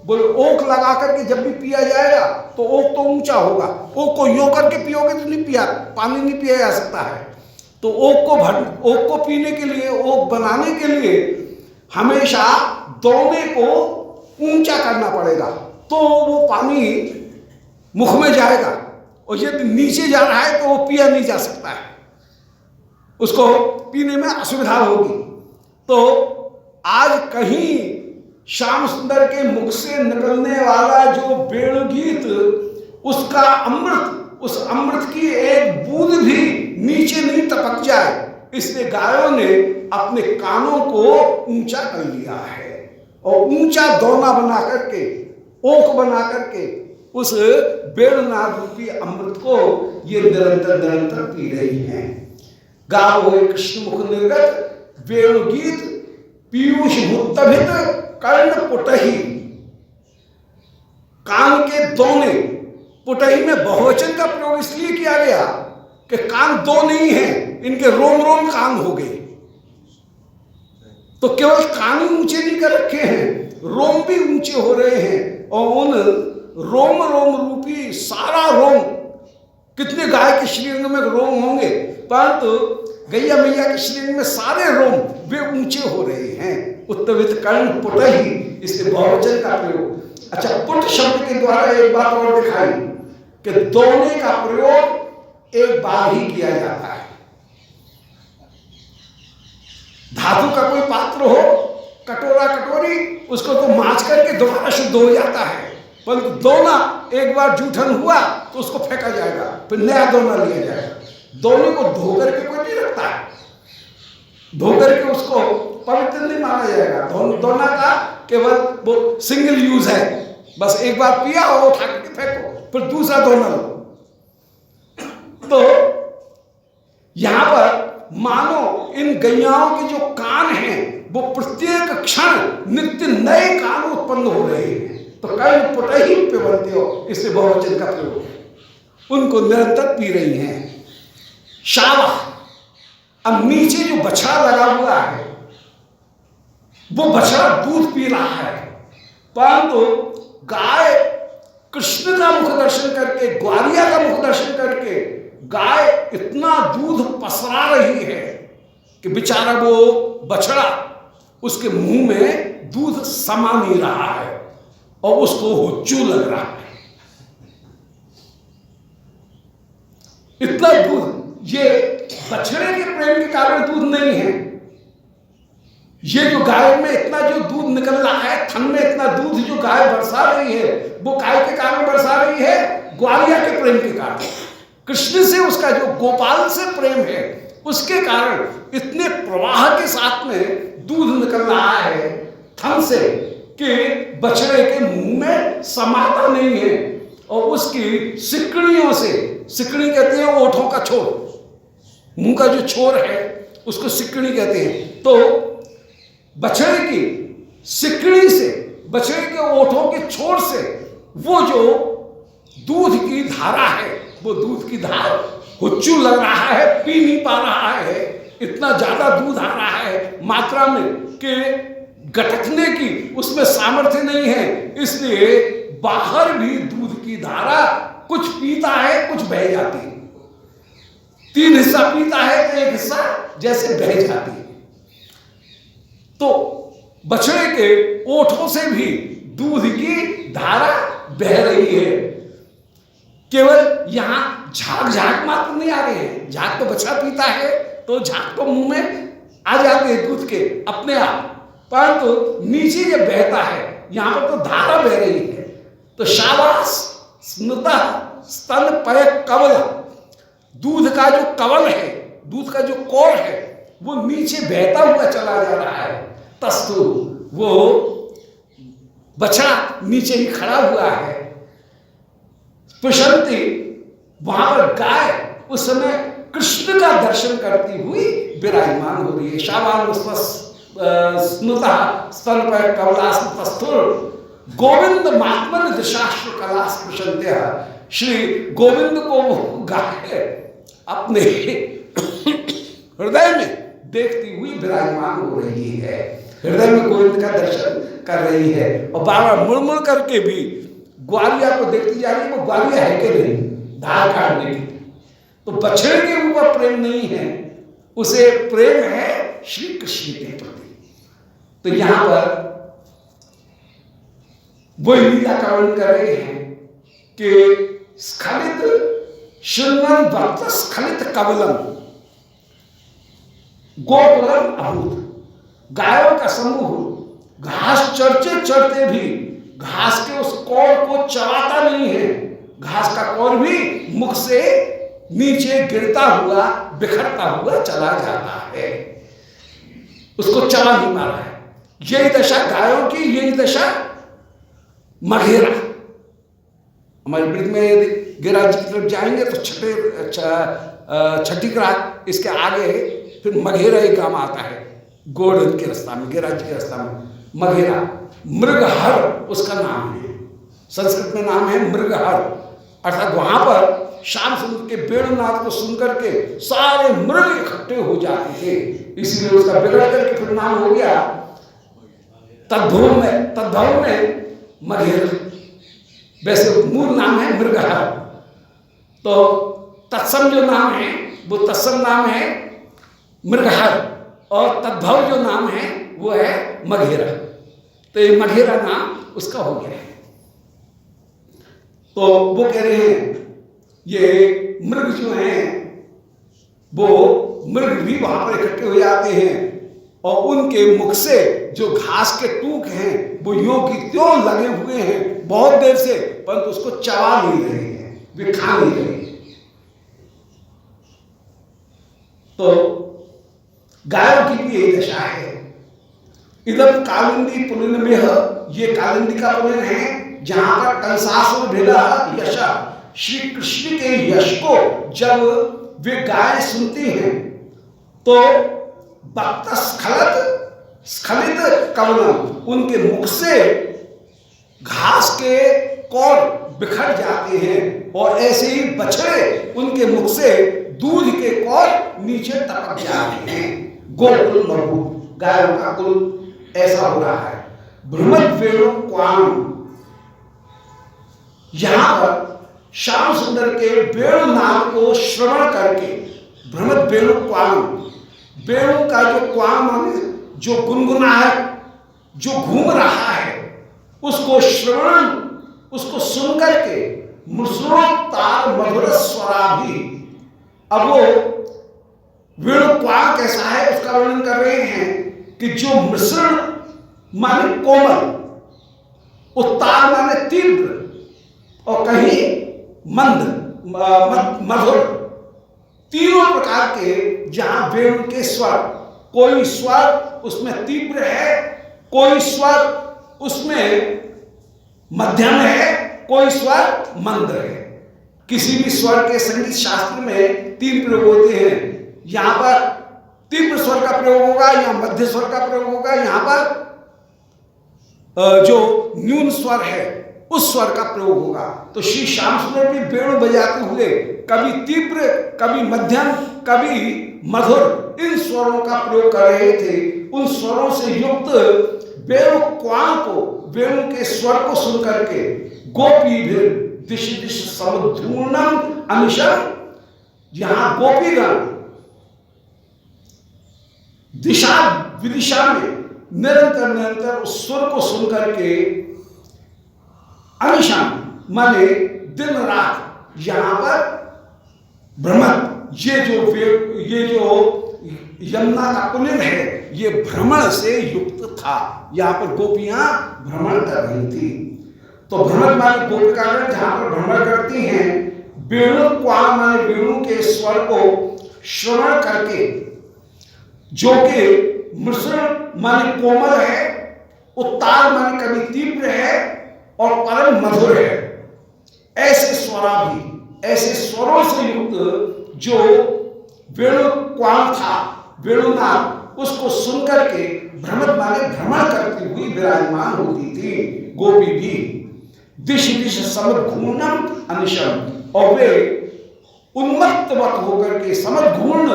बोले ओक लगा करके जब भी पिया जाएगा तो ओक तो ऊंचा होगा। ओक को यो करके पियोगे तो नहीं पिया, पानी नहीं पिया जा सकता है। तो ओक को पीने के लिए, ओक बनाने के लिए हमेशा दोने को ऊंचा करना पड़ेगा, तो वो पानी मुख में जाएगा। और यदि नीचे जा रहा है तो वो पिया नहीं जा सकता है, उसको पीने में असुविधा होगी। तो आज कहीं श्याम सुंदर के मुख से निकलने वाला जो वेणुगीत, उसका अमृत, उस अमृत की एक बूंद भी नीचे नहीं टपक जाए, इसलिए गायों ने अपने कानों को ऊंचा कर लिया है और ऊंचा दोना बना करके, ओक बना करके उस वेणुनाद रूपी अमृत को ये निरंतर निरंतर पी रही हैं। गाओ कृष्ण मुख निर्गत वेणुगीत पीयूष मुत्तभित कर्ण पुटही। कान के दोने, पुटही में बहुवचन का प्रयोग इसलिए किया गया कि कान दो नहीं है, इनके रोम रोम कान हो गए। तो केवल कान ही ऊंचे नहीं कर रखे हैं, रोम भी ऊंचे हो रहे हैं। और उन रोम रोम रूपी सारा रोम, कितने गाय के श्रीअंग में रोम होंगे, परंतु गैया मैया के श्रीअंग में सारे रोम वे ऊंचे हो रहे हैं। उत्तवित कर्ण पुटही, इसलिए बहुवचन का प्रयोग। अच्छा, पुट शब्द के द्वारा एक बात और दिखाई कि दोने का प्रयोग एक बार ही किया जाता है। धातु का कोई पात्र हो, कटोरा कटोरी, उसको तो मांझ करके दोबारा शुद्ध हो जाता है, परंतु दोना एक बार जूठन हुआ तो उसको फेंका जाएगा, फिर नया दोना लिया जाएगा। दोने को धो करके कोई नहीं रखता है, धो करके उसको पवित्र नहीं माना जाएगा। दोना का केवल वो सिंगल यूज है, बस एक बार पिया और उठा करके फेंको, फिर दूसरा दोना लो। तो यहां पर मानो इन गैयाओं के जो कान हैं वो प्रत्येक क्षण नित्य नए कान उत्पन्न हो रहे हैं। तो कर्ण पुटही पिबन्ते हो, इससे बहुवचन का प्रयोग है, उनको निरंतर पी रही हैं। शावा, अब नीचे जो बछड़ा लगा हुआ है वो बछड़ा दूध पी रहा है, परंतु गाय कृष्ण का मुख दर्शन करके, ग्वालिया का मुख दर्शन करके गाय इतना दूध पसरा रही है कि बेचारा वो बछड़ा उसके मुंह में दूध समा नहीं रहा है और उसको हुच्चू लग रहा है। इतना दूध, ये बछड़े के प्रेम के कारण दूध नहीं है, ये जो गाय में इतना जो दूध निकल रहा है, थन में इतना दूध जो गाय बरसा रही है, वो गाय के कारण बरसा रही है, ग्वालिया के प्रेम के कारण। कृष्ण से उसका जो गोपाल से प्रेम है, उसके कारण इतने प्रवाह के साथ में दूध निकल रहा है थन से कि बछड़े के मुंह में समाता नहीं है। और उसकी सिकड़ियों से, सिकड़ी कहते हैं ओठों का छोर, मुंह का जो छोर है उसको सिकड़ी कहते हैं। तो बछड़े की सिकड़ी से, बछड़े के ओठों के छोर से वो जो दूध की धारा है, वो दूध की धार हुच्चू लग रहा है, पी नहीं पा रहा है, इतना ज्यादा दूध आ रहा है मात्रा में कि गटकने की उसमें सामर्थ्य नहीं है, इसलिए बाहर भी दूध की धारा कुछ पीता है, कुछ बह जाती है। 3 हिस्सा पीता है तो 1 हिस्सा जैसे बह जाती है। तो बछड़े के ओठों से भी दूध की धारा बह रही है। केवल यहां झाग झाग मात्र नहीं आ रहे हैं, झाग तो बछड़ा पीता है तो झाग तो मुंह में आ जाते हैं दूध के अपने आप, परंतु नीचे ये बहता है, यहां पर तो धारा बह रही है। तो शाबाश स्मृता स्तन पय कवल, दूध का जो कवल है, दूध का जो कौर है, वो नीचे बहता हुआ चला जा रहा है। तस्तु वो बछड़ा नीचे ही खड़ा हुआ है। पुष्पंती वहां पर गाय उस समय कृष्ण का दर्शन करती हुई विराजमान हो रही है। शाबान स्नुता स्तन पर कमलास्तुर गोविंद महात्मन दिशाश्र कलास प्रशंत्या। श्री गोविंद को वो गाय अपने हृदय में देखती हुई विराजमान हो रही है, हृदय में गोविंद का दर्शन कर रही है। और बार बार मुड़ मुड़ करके भी ग्वालिया को देखती जा रही है। वो ग्वालिया है कि नहीं धार काटने की, तो बछड़े के ऊपर प्रेम नहीं है, उसे प्रेम है श्री कृष्ण के प्रति। तो यहां पर वो लीला का वर्णन कर रहे हैं कि स्खलित शृण्वन् भक्त स्खलित कवलम गोकुलम अभूत। गायों का समूह घास चरते चरते भी घास के उस कौर को चबाता नहीं है। घास का कौर भी मुख से नीचे गिरता हुआ बिखरता हुआ चला जाता है, उसको चबा नहीं पा रहा है। यही दशा गायों की, यही दशा मघेरा। हमारे वृत्त में यदि गिरिराज की तरफ जाएंगे तो छठी रात इसके आगे फिर मघेरा एक गांव आता है, गोवर्धन के रास्ता में, गिरिराज के रास्ता में मघेरा। मृगहर उसका नाम है, संस्कृत में नाम है मृगहर। अर्थात वहां पर श्याम सुंदर के वेणुनाद को सुनकर के सारे मृग इकट्ठे हो जाते थे, इसलिए उसका बिगड़ करके फिर नाम हो गया तद्भव में मघेरा। वैसे मूल नाम है मृगहर, तो तत्सम जो नाम है वो तत्सम नाम है मृगहर, और तद्भव जो नाम है वो है मघेरा। तो ये मघेरा नाम उसका हो गया है। तो वो कह रहे हैं ये मृग जो हैं वो मृग भी वहां पर इकट्ठे हो जाते हैं, और उनके मुख से जो घास के टूक हैं वो यों की त्यों लगे हुए हैं बहुत देर से, परंतु उसको चबा नहीं रहे हैं, वे खा नहीं रहे। तो गायों की भी यही दशा है। इदम कालिंदी पुलिन में, ये कालिंदी का पुलिन है जहां पर कंसासुर भेदा यश। श्री कृष्ण के यश को जब वे गाय सुनती हैं तो भक्त स्खलित कवलम, उनके मुख से घास के कौर बिखर जाते हैं, और ऐसे ही बछड़े उनके मुख से दूध के कौर नीचे टपक जाते हैं। गोकुल मधु, गायों का कुल ऐसा हो रहा है। भ्रमत वेणु क्वाम, यहां पर श्याम सुंदर के वेणुनाद को श्रवण करके भ्रमत वेणु क्वाम, वेणु का जो क्वाम जो गुनगुनाहट जो घूम रहा है उसको श्रवण, उसको सुन करके मुसुरोत्तार मधुर स्वराभि। अब वो वेणु क्वाम कैसा है उसका वर्णन कर रहे हैं कि जो मिश्रण माने कोमल, उत्तार माने तीव्र, और कहीं मंद मधुर, तीनों प्रकार के जहां वेणु के स्वर, कोई स्वर उसमें तीव्र है, कोई स्वर उसमें मध्यम है, कोई स्वर मंद है। किसी भी स्वर के संगीत शास्त्र में तीन प्रयोग होते हैं। यहां पर तीव्र स्वर का प्रयोग होगा, या मध्य स्वर का प्रयोग होगा, यहां पर जो न्यून स्वर है उस स्वर का प्रयोग होगा। तो श्री श्याम सुंदर भी वेणु बजाते हुए कभी तीव्र, कभी मध्यम, कभी मधुर, इन स्वरों का प्रयोग कर रहे थे। उन स्वरों से युक्त वेणु क्वाम को, वेणु के स्वर को सुन करके गोपी भी दिश दिश समुद्धूर्णम अनिशम, यहां गोपीगण दिशा विदिशा में निरंतर निरंतर उस स्वर को सुन करके अनिशाम माने दिन रात यहां पर भ्रमण, ये जो यमुना का पुलिन है ये भ्रमण से युक्त था। यहां पर गोपियां भ्रमण कर रही थी। तो भ्रमण माने गोपिकागण जहां पर भ्रमण करती हैं वेणुक्वाण माने वेणु के स्वर को श्रवण करके, जो कि मिश्रण माने कोमल है, उत्ताल माने कभी तीव्र है और परम मधुर है, ऐसे स्वराभी, ऐसे स्वरों से युक्त जो वेणुक्वाण था, वेणुनाद, उसको सुनकर के भ्रमण माने भ्रमण करती हुई विराजमान होती थी गोपी भी। दिश दिश समद्घूर्णम अनिशम, और वे उन्मत्तवत होकर के, समद्घूर्ण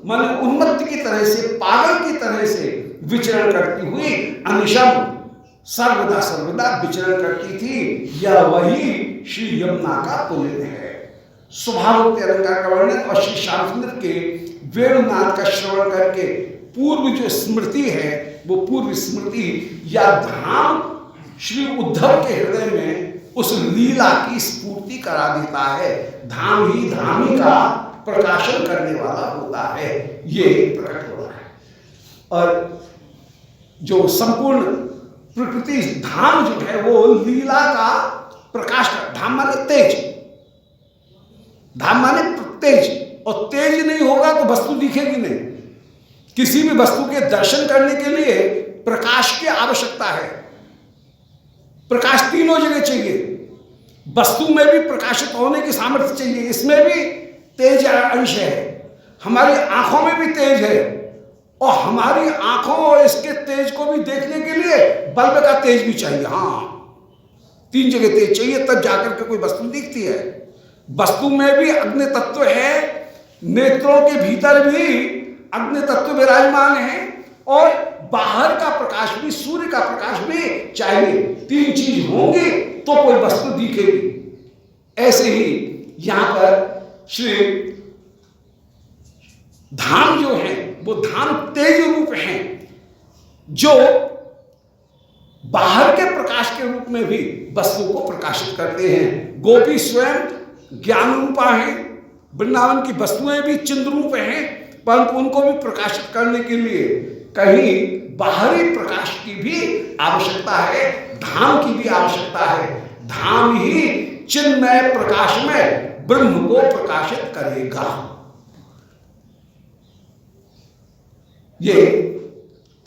माने उन्मत्त की तरह से, पागल की तरह से विचरण करती हुई, अनिशम सर्वदा सर्वदा विचरण करती थी। यह वही श्री यमुना का पुलिन है। स्वभाव अलंकार का वर्णन और श्री श्याम सुंदर के वेणुनाद का श्रवण करके पूर्व जो स्मृति है, वो पूर्व स्मृति या धाम श्री उद्धव के हृदय में उस लीला की स्फूर्ति करा देता है। धाम ही धामी का प्रकाशन करने वाला होता है, ये प्रकट हो रहा है। और जो संपूर्ण प्रकृति धाम जो है वो लीला का प्रकाश कर, धाम माने तेज, धाम माने तेज, और तेज नहीं होगा तो वस्तु दिखेगी नहीं। किसी भी वस्तु के दर्शन करने के लिए प्रकाश की आवश्यकता है। प्रकाश तीनों जगह चाहिए, वस्तु में भी प्रकाशित होने की सामर्थ्य चाहिए, इसमें भी तेज अंश है, हमारी आंखों में भी तेज है, और हमारी आंखों और इसके तेज को भी देखने के लिए बल्ब का तेज भी चाहिए। हाँ, तीन जगह तेज चाहिए, तब जाकर के कोई वस्तु दिखती है। वस्तु में भी अग्नि तत्व है, नेत्रों के भीतर भी अग्नि तत्व विराजमान है, और बाहर का प्रकाश भी, सूर्य का प्रकाश भी चाहिए। तीन चीज होंगी तो कोई वस्तु दिखेगी। ऐसे ही यहां पर श्री धाम जो है वो धाम तेज रूप हैं, जो बाहर के प्रकाश के रूप में भी वस्तु को प्रकाशित करते हैं। गोपी स्वयं ज्ञान रूपा है, वृंदावन की वस्तुएं भी चिन्ह रूप हैं, परंतु उनको भी प्रकाशित करने के लिए कहीं बाहरी प्रकाश की भी आवश्यकता है, धाम की भी आवश्यकता है। धाम ही चिन्मय प्रकाश में ब्रह्म को प्रकाशित करेगा। ये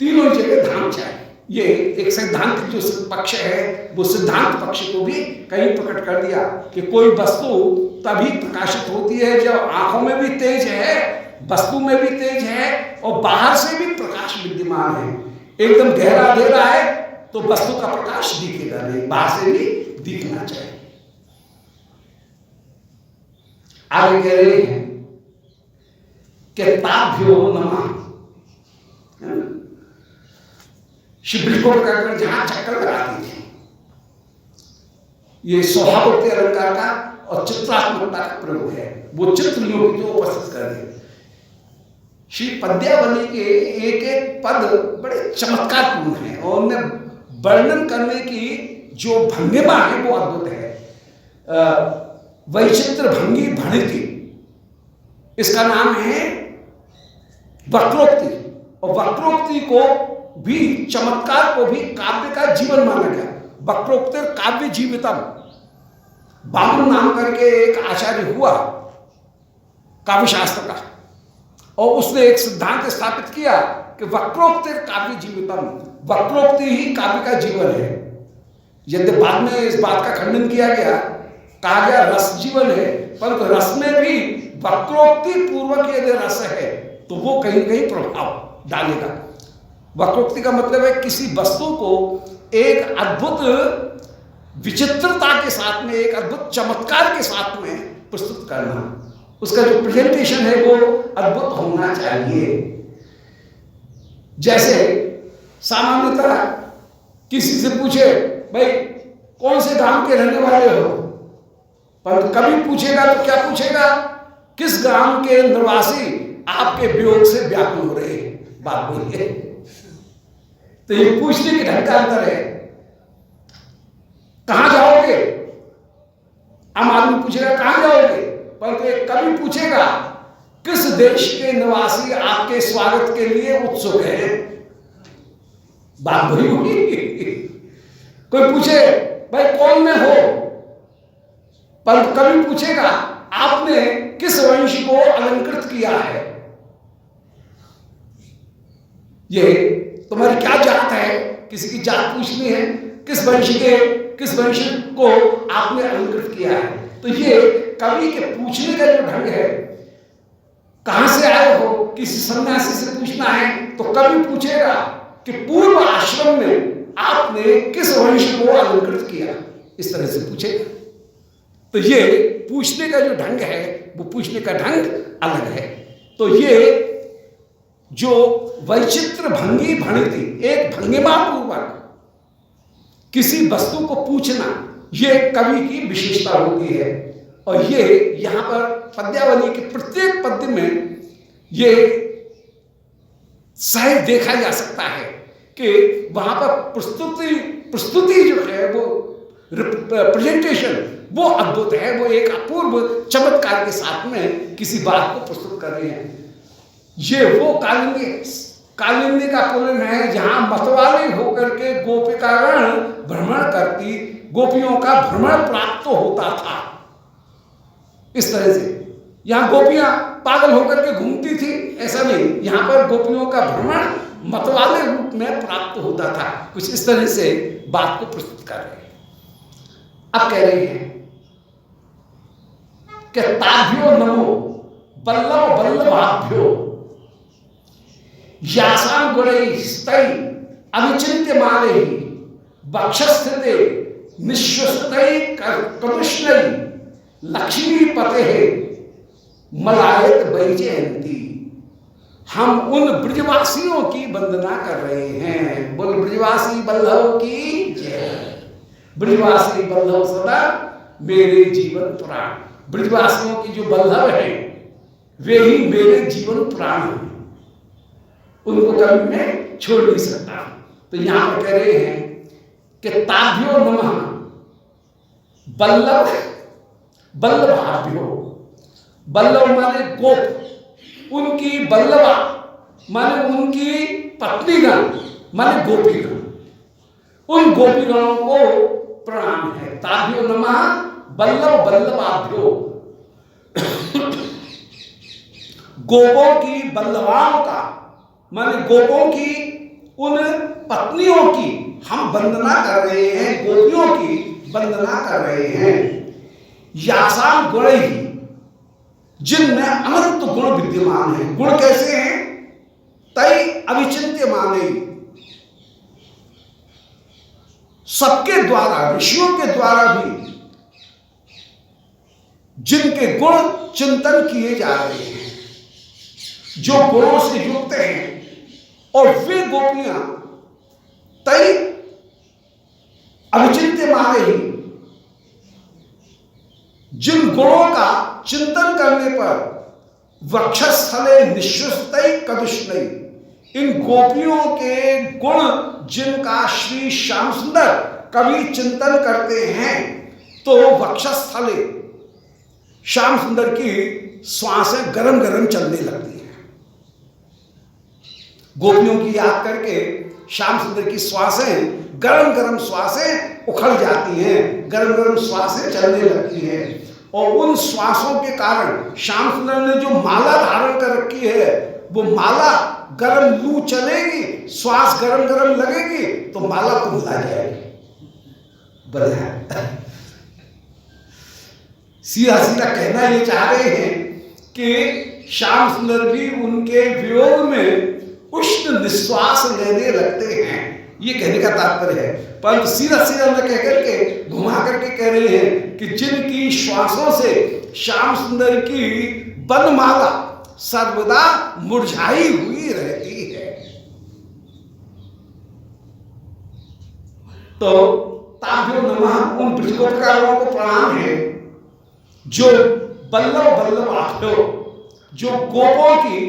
तीनों जगह धाम चाहिए। ये एक सैद्धांतिक जो पक्ष है वो सिद्धांत पक्ष को भी कहीं प्रकट कर दिया कि कोई वस्तु तभी प्रकाशित होती है जब आंखों में भी तेज है, वस्तु में भी तेज है, और बाहर से भी प्रकाश विद्यमान है। एकदम गहरा अंधेरा है तो वस्तु का प्रकाश दिखेगा नहीं, बाहर से भी दिखना चाहिए। आगे कह रहे हैं कि ताभ्यो नमः। शिवलिंग को पकड़कर जहां चक्कर लगाती थी, ये स्वभावोक्ति अलंकार का और चित्रात्मकता का प्रयोग है। वो चित्र योग को उपस्थित कर दिए। श्री पद्यावली के एक एक पद बड़े चमत्कारपूर्ण हैं, और उन्हें वर्णन करने की जो भंगिमा है वो अद्भुत है। वैचित्र भंगी भणिति, इसका नाम है वक्रोक्ति, और वक्रोक्ति को भी, चमत्कार को भी काव्य का जीवन माना गया। वक्रोक्ति काव्य जीवितम, बामन नाम करके एक आचार्य हुआ काव्य शास्त्र का, और उसने एक सिद्धांत स्थापित किया कि वक्रोक्ति काव्य जीवितम, वक्रोक्ति ही काव्य का जीवन है। यदि बाद में इस बात का खंडन किया गया, कहा गया रस जीवन है, परंतु रस में भी वक्रोक्ति पूर्वक यदि रस है तो वो कहीं कहीं प्रभाव डालेगा। वक्रोक्ति का मतलब है किसी वस्तु को एक अद्भुत विचित्रता के साथ में, एक अद्भुत चमत्कार के साथ में प्रस्तुत करना। उसका जो प्रेजेंटेशन है वो अद्भुत होना चाहिए। जैसे सामान्यतः किसी से पूछे, भाई कौन से गांव के रहने वाले हो, पर कभी पूछेगा तो क्या पूछेगा, किस गांव के निवासी आपके वियोग से व्याकुल हो रहे हैं, बात बोलिए। तो ये पूछने के ढंग का अंतर है। कहां जाओगे, आम आदमी पूछेगा कहां जाओगे, पर कभी पूछेगा किस देश के निवासी आपके स्वागत के लिए उत्सुक है, बात वही होगी। कोई पूछे भाई कौन में हो, पर कभी पूछेगा आपने किस वंश को अलंकृत किया है, ये तुम्हारी क्या जात है, किसी की जात पूछनी है, किस वंश को आपने अलंकृत किया है। तो ये कवि के पूछने का जो ढंग है, कहां से आए हो, किसी सन्यासी से पूछना है तो कवि पूछेगा कि पूर्व आश्रम में आपने किस वंश को अलंकृत किया, इस तरह से पूछेगा। तो ये पूछने का जो ढंग है, वो पूछने का ढंग अलग है। तो ये जो वैचित्र भंगी भणिति, एक भंगिमा पूर्वक किसी वस्तु को पूछना, ये कवि की विशेषता होती है। और ये यहां पर पद्यावली के प्रत्येक पद्य में ये सहज देखा जा सकता है कि वहां पर प्रस्तुति जो है, वो प्रेजेंटेशन वो अद्भुत है, वो एक अपूर्व चमत्कार के साथ में किसी बात को प्रस्तुत कर रहे हैं। ये वो कालिंदी का पुलन है जहां मतवाली होकर के गोपिकागण भ्रमण करती, गोपियों का भ्रमण प्राप्त होता था। इस तरह से यहां गोपियां पागल होकर के घूमती थी, ऐसा नहीं, यहां पर गोपियों का भ्रमण मतवाले रूप में प्राप्त होता था। कुछ इस तरह से बात को प्रस्तुत कर रहे हैं। अब कह रहे हैं कि ताभ्यो नमो बल्लभ बल्लभाभ्यो यासां गुणैस्तै अविचिन्त्यमाने वक्षस्थिते निःश्वस्तै करुष्णै लक्ष्मीपते मलायत वैजयंती। हम उन ब्रजवासियों की वंदना कर रहे हैं। बोल ब्रजवासी बल्लभ की जय। ब्रजवासी बल्लभ सदा मेरे जीवन प्राण। ब्रजवासियों की जो बल्लभ है वे ही मेरे जीवन प्राण हैं, उनको कभी मैं छोड़ नहीं सकता। तो यहां पर कह रहे हैं कि ताभ्यो नमः बल्लभ बल्लभाभ्यो। बल्लभ माने गोप, उनकी बल्लभा माने उनकी पत्नीगण माने गोपीगण, उन गोपीगणों को प्रणाम है। ताभ्यो नमः बल्लभ बल्लभाभ्यो। गोपों की बल्लभाओं का माने गोपों की उन पत्नियों की हम वंदना कर रहे हैं, गोपियों की वंदना कर रहे हैं। यासां गुण ही, जिनमें अनंत गुण विद्यमान है। गुण कैसे हैं? तै अविचिन्त्यमाने, सबके द्वारा, ऋषियों के द्वारा भी जिनके गुण चिंतन किए जा रहे हैं, जो गुणों से युक्त हैं, और वे गोपियां तै अविचिन्त्यमाने ही, जिन गुणों का चिंतन करने पर वक्षस्थले निःश्वस्तै कदुष्णै, इन गोपियों के गुण जिनका श्री श्याम सुंदर कवि चिंतन करते हैं, तो वक्षस्थले श्याम सुंदर की श्वासें गरम गरम चलने लगती हैं। गोपियों की याद करके श्याम सुंदर की श्वासें, गरम गरम श्वासें उखड़ जाती हैं, गरम गरम श्वासें चलने लगती हैं। और उन श्वासों के कारण श्याम सुंदर ने जो माला धारण कर रखी है, वो माला गरम लू चलेगी, श्वास गरम गरम लगेगी तो माला को भुला जाएगी। सीधा सीधा कहना ये चाह रहे हैं कि श्याम सुंदर भी उनके वियोग में उष्ण निश्वास लेने लगते हैं, ये कहने का तात्पर्य है। परंतु सीधा सीधा न कह करके घुमा करके कह रहे हैं कि जिनकी श्वासों से श्याम सुंदर की वनमाला सर्वदा मुरझाई हुई रहती है। तो ताभ्यो नमः, उन ब्रजगोपकारों को प्रणाम है जो बल्लभ बल्लभाभ्यो, जो गोपों की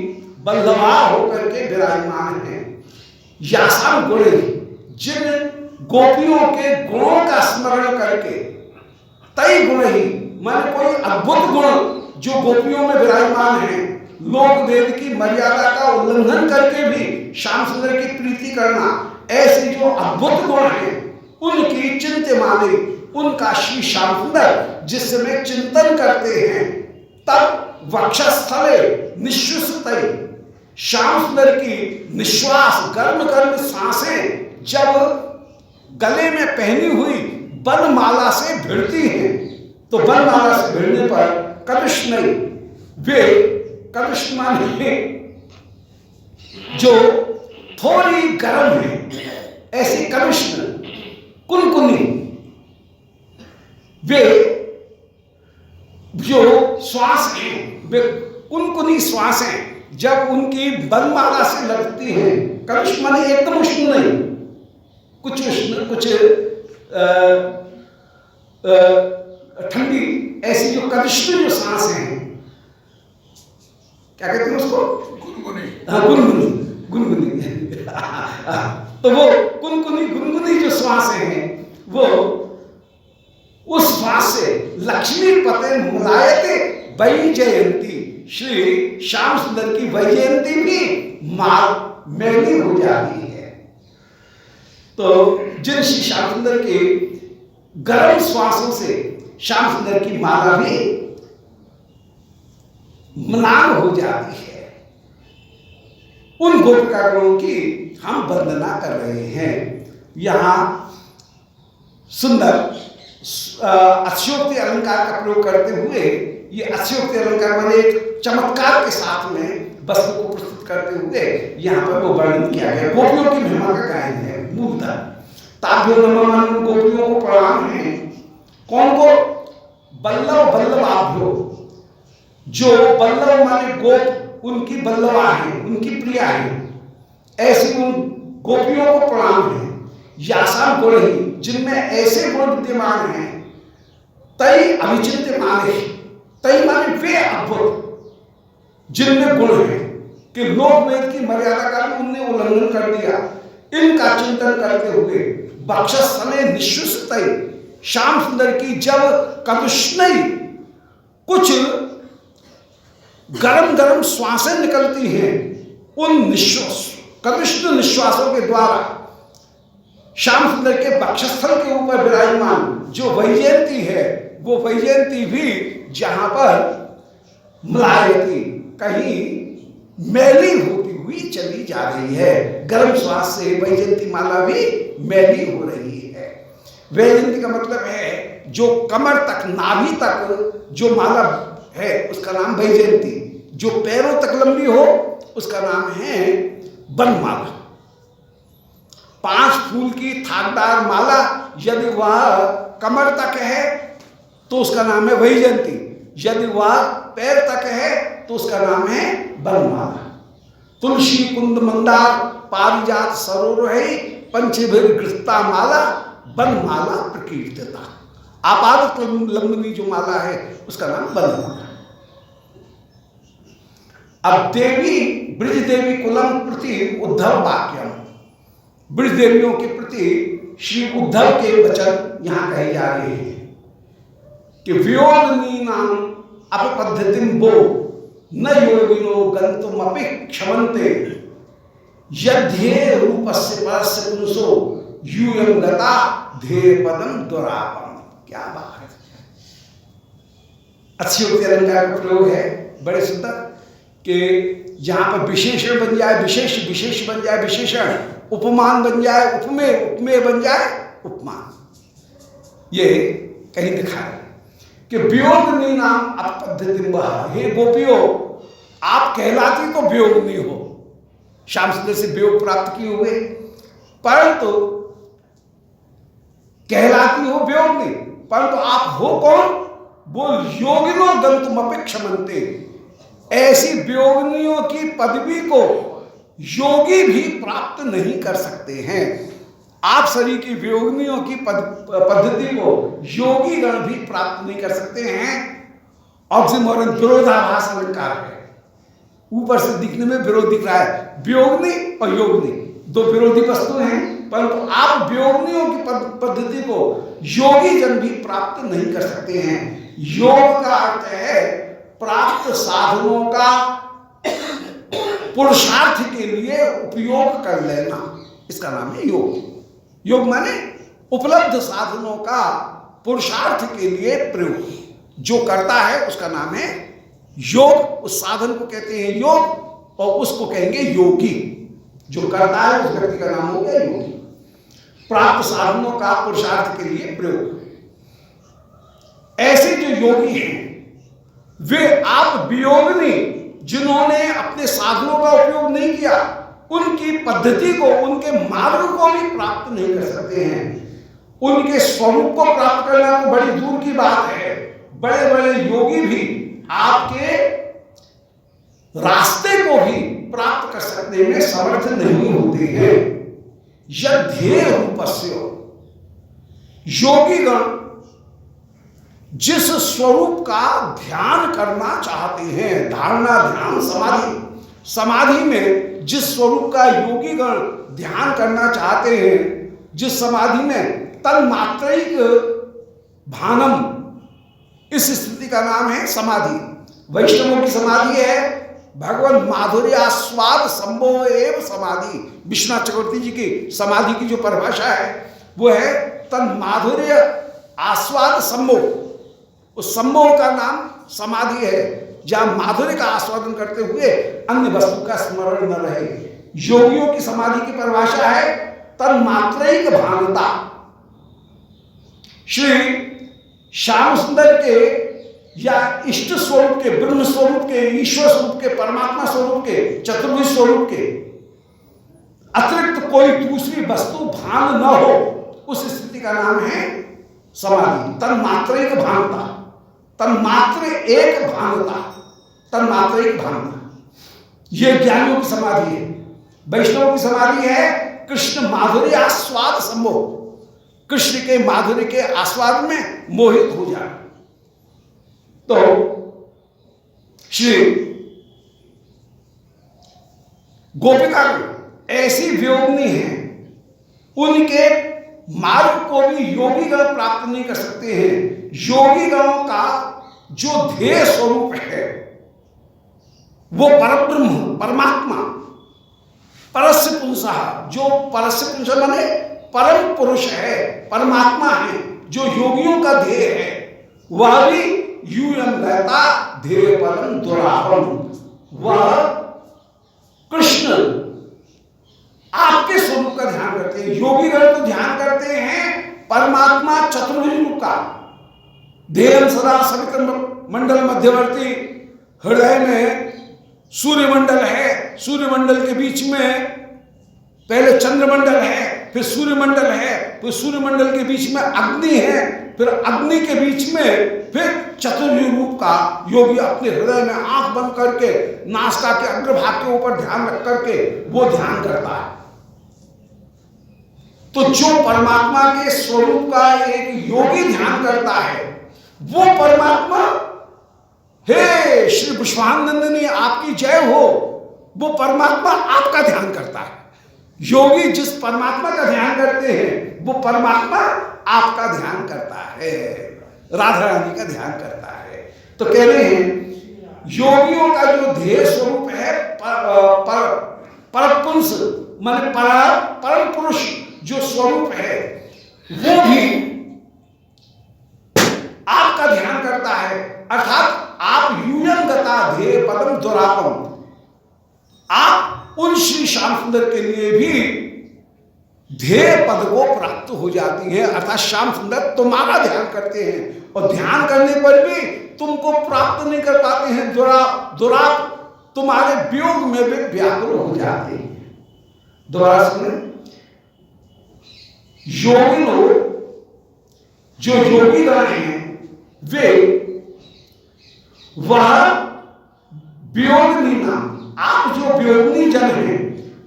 बल्लभा होकर के विराजमान है। यासां गुण, जिन गोपियों के गुणों का स्मरण करके, तै गुण ही माने कोई अद्भुत गुण जो गोपियों में विराजमान है, लोक वेद की मर्यादा का उल्लंघन करके भी श्याम सुंदर की प्रीति करना, ऐसे जो अद्भुत गुण हैं उनकी चिंत्यमाने, उनका श्री श्याम सुंदर जिस समय चिंतन करते हैं तब वक्षस्थले निश्वासतई, श्याम सुंदर की निश्वास गर्म गर्म सांसें जब गले में पहनी हुई बनमाला से भिड़ती हैं, तो बनमाला से भिड़ने पर कृष्ण वे कृष्ण माने जो थोड़ी गर्म है, ऐसी कृष्ण कुनकुनी वे जो श्वास है, वे कुनकुनी श्वासें जब उनकी बनमाला से लगती हैं, कृष्ण माने एकदम उष्ण नहीं, कुछ उष्ण कुछ ठंडी, ऐसी जो कृष्ण जो सांस है, क्या कहते हैं उसको, गुनगुनी, गुनगुनी तो वो कुनकुनी गुनगुनी जो श्वास हैं, वो उस श्वास से लक्ष्मी पते मुलायते वैजयंती, श्री श्याम सुंदर की वैजयंती भी मैली हो जाती है। तो जिन श्री श्याम सुंदर के गर्म श्वासों से श्याम सुंदर की माला भी म्लान हो जाती है, उन गोपिकागणों की हम वंदना कर रहे हैं। यहाँ सुंदर अतिशयोक्ति अलंकार का प्रयोग करते हुए, ये अतिशयोक्ति अलंकार माने एक चमत्कार के साथ में वस्तु को प्रस्तुत करते हुए यहाँ पर वो वर्णन किया गया। गोपियों की महिमा का गायन है मूलतः। ताभ्यो नमः, गोपियों को प्रणाम है। कौन को? बल्लभ बल्लभाभ्यो, जो बल्लभ माने गोप, उनकी बल्लभा है, उनकी प्रिया है, ऐसी उन गोपियों को प्रणाम है। यासाम गुण ही, जिनमें ऐसे गुण विद्यमान हैं, तई अभिचिंत्यमान है, तई माने वे अद्भुत, जिनमें गुण है कि लोक वेद की मर्यादा का भी उनने उल्लंघन कर दिया। इनका चिंतन करते हुए वक्षस्थले निश्वासतई, श्याम सुंदर की जब कदुष्णई कुछ गरम गरम श्वासें निकलती हैं, उन निश्वास कनिष्ठ निश्वासों के द्वारा श्याम सुंदर के वक्षस्थल के ऊपर विराजमान जो वैजयंती है, वो वैजयंती भी जहां पर मलायती, कहीं मैली होती हुई चली जा रही है। गर्म श्वास से वैजयंती माला भी मैली हो रही है। वैजयंती का मतलब है जो कमर तक, नाभि तक जो माला है उसका नाम वैजयंती, जो पैरों तक लंबी हो उसका नाम है बनमाला। 5 फूल की थाकदार माला यदि वह कमर तक है तो उसका नाम है वैजयंती, यदि वह पैर तक है तो उसका नाम है बनमाला। तुलसी कुंद मंदार पारिजात सरोरहि पंचभिर्गृता माला बनमाला प्रकीर्तिता। आपाद लंबनी जो माला है उसका नाम बनमाला। अब देवी ब्रज देवी कुलम प्रति उद्धव वाक्यम, ब्रज देवियों के प्रति श्री उद्धव के वचन यहां कहे जा रहे हैं कि वियोगिनी नाम अपपद्धतिम वो न योगिनो गंतुम अपि क्षमन्ते यद्धे रूपस्य परस्य पुरुषो यूयं गता धे पदम दुरापम। क्या बात है! अच्छी उक्ति अलंकार का प्रयोग है, बड़े सुंदर, कि जहां पर विशेषण बन जाए विशेष, विशेष बन जाए विशेषण, उपमान बन जाए उपमेय, उपमेय बन जाए उपमान। ये कहीं दिखा है कि वियोगिनी नाम अपपद्धतिम वह, हे गोपियों आप कहलाती तो वियोगिनी हो, श्याम सुंदर से वियोग प्राप्त किए हुए, परंतु कहलाती हो वियोगिनी, परंतु आप हो कौन? वो योगिनो गंतुमपि क्षमन्ते, ऐसी वियोगिनियों की पदवी को योगी भी प्राप्त नहीं कर सकते हैं। आप शरीर की वियोगिनियों की पद्धति को योगी गण भी प्राप्त नहीं कर सकते हैं। ऑक्सीमोरन विरोधाभास अलंकार है, ऊपर से दिखने में विरोध दिख रहा है, वियोगिनी और योगिनी दो विरोधी वस्तु हैं, परंतु आप वियोगिनियों की पद्धति को योगी जन भी प्राप्त नहीं कर सकते हैं। योग का अर्थ है प्राप्त साधनों का पुरुषार्थ के लिए उपयोग कर लेना, इसका नाम है योग। योग माने उपलब्ध साधनों का पुरुषार्थ के लिए प्रयोग, जो करता है उसका नाम है योग उस साधन को कहते हैं योग, और उसको कहेंगे योगी। जो करता है उस व्यक्ति का नाम हो गया योगी। प्राप्त साधनों का पुरुषार्थ के लिए प्रयोग। ऐसे जो योगी हैं वे आप वियोगिनी, जिन्होंने अपने साधनों का उपयोग नहीं किया, उनकी पद्धति को, उनके मार्ग को भी प्राप्त नहीं कर सकते हैं। उनके स्वरूप को प्राप्त करना तो बड़ी दूर की बात है। बड़े बड़े योगी भी आपके रास्ते को भी प्राप्त कर सकने में समर्थ नहीं होते हैं। यद्धेय रूपस्य, योगीगण जिस स्वरूप का ध्यान करना चाहते हैं, धारणा, ध्यान, समाधि, समाधि में जिस स्वरूप का योगीगण ध्यान करना चाहते हैं, जिस समाधि में तन्मात्रिक भानम, इस स्थिति का नाम है समाधि। वैष्णवों की समाधि है भगवान माधुर्य आस्वाद संभव एवं समाधि। विश्वनाथ चक्रवर्ती जी की समाधि की जो परिभाषा है वो है तन्माधुर्य आस्वाद संभव। उस संभव का नाम समाधि है, जहां माधुर्य का आस्वादन करते हुए अन्य वस्तु का स्मरण न रहे। योगियों की समाधि की परिभाषा है तन्मात्रिक भानता। श्री श्याम सुंदर के या इष्ट स्वरूप के, ब्रह्म स्वरूप के, ईश्वर स्वरूप के, परमात्मा स्वरूप के, चतुर्भुज स्वरूप के अतिरिक्त कोई दूसरी वस्तु भान न हो, उस स्थिति का नाम है समाधि। तन्मात्रिक भानता, तन्मात्र एक भानता, तन्मात्र एक भानता, ये ज्ञानियों की समाधि है। वैष्णव की समाधि है कृष्ण माधुर्य आस्वाद संभव, कृष्ण के माधुर्य के आस्वाद में मोहित हो जाए। तो श्री गोपिका ऐसी वियोगिनी है, उनके मार्ग को भी योगीगण प्राप्त नहीं कर सकते हैं। योगीगणों का जो ध्येय स्वरूप है वो परब्रह्म, परमात्मा, परस्य पुंसः, जो परस्य पुंस माने परम पुरुष है, परमात्मा है, जो योगियों का ध्येय है, वह भी यूयम रहता ध्येय परम दुरापम। वह कृष्ण आपके स्वरूप का ध्यान करते हैं। योगीगण तो ध्यान करते हैं परमात्मा चतुर्भुज रूप का। ध्येयम सदा सवित्र मंडल मध्यवर्ती, हृदय में सूर्यमंडल है, सूर्यमंडल के बीच में पहले चंद्रमंडल है, फिर सूर्यमंडल है, फिर सूर्यमंडल के बीच में अग्नि है, फिर अग्नि के बीच में फिर चतुर्भुज रूप का योगी अपने हृदय में आंख बंद करके नासिका के अग्रभाग के ऊपर ध्यान रख करके वो ध्यान करता है। तो जो परमात्मा के स्वरूप का एक योगी ध्यान करता है, वो परमात्मा, हे श्री विश्वानंदिनी आपकी जय हो, वो परमात्मा आपका ध्यान करता है। योगी जिस परमात्मा का ध्यान करते हैं वो परमात्मा आपका ध्यान करता है, राधा रानी का ध्यान करता है। तो कह रहे हैं योगियों का जो ध्येय स्वरूप है परपुंस माने परम पुरुष जो स्वरूप है वो भी आपका ध्यान करता है। अर्थात आप यूयम गता ध्येय पदम दुरापम, आप उन श्री श्याम सुंदर के लिए भी ध्येय पद को प्राप्त हो जाती है। अर्थात श्याम सुंदर तुम्हारा ध्यान करते हैं और ध्यान करने पर भी तुमको प्राप्त नहीं कर पाते हैं। दुराप तुम्हारे वियोग में भी व्याकुल हो जाते हैं। दोबारा सुने, योगी लोग जो योगी रहे हैं वे वह वियोगिनी नाम, आप जो वियोगिनी जन हैं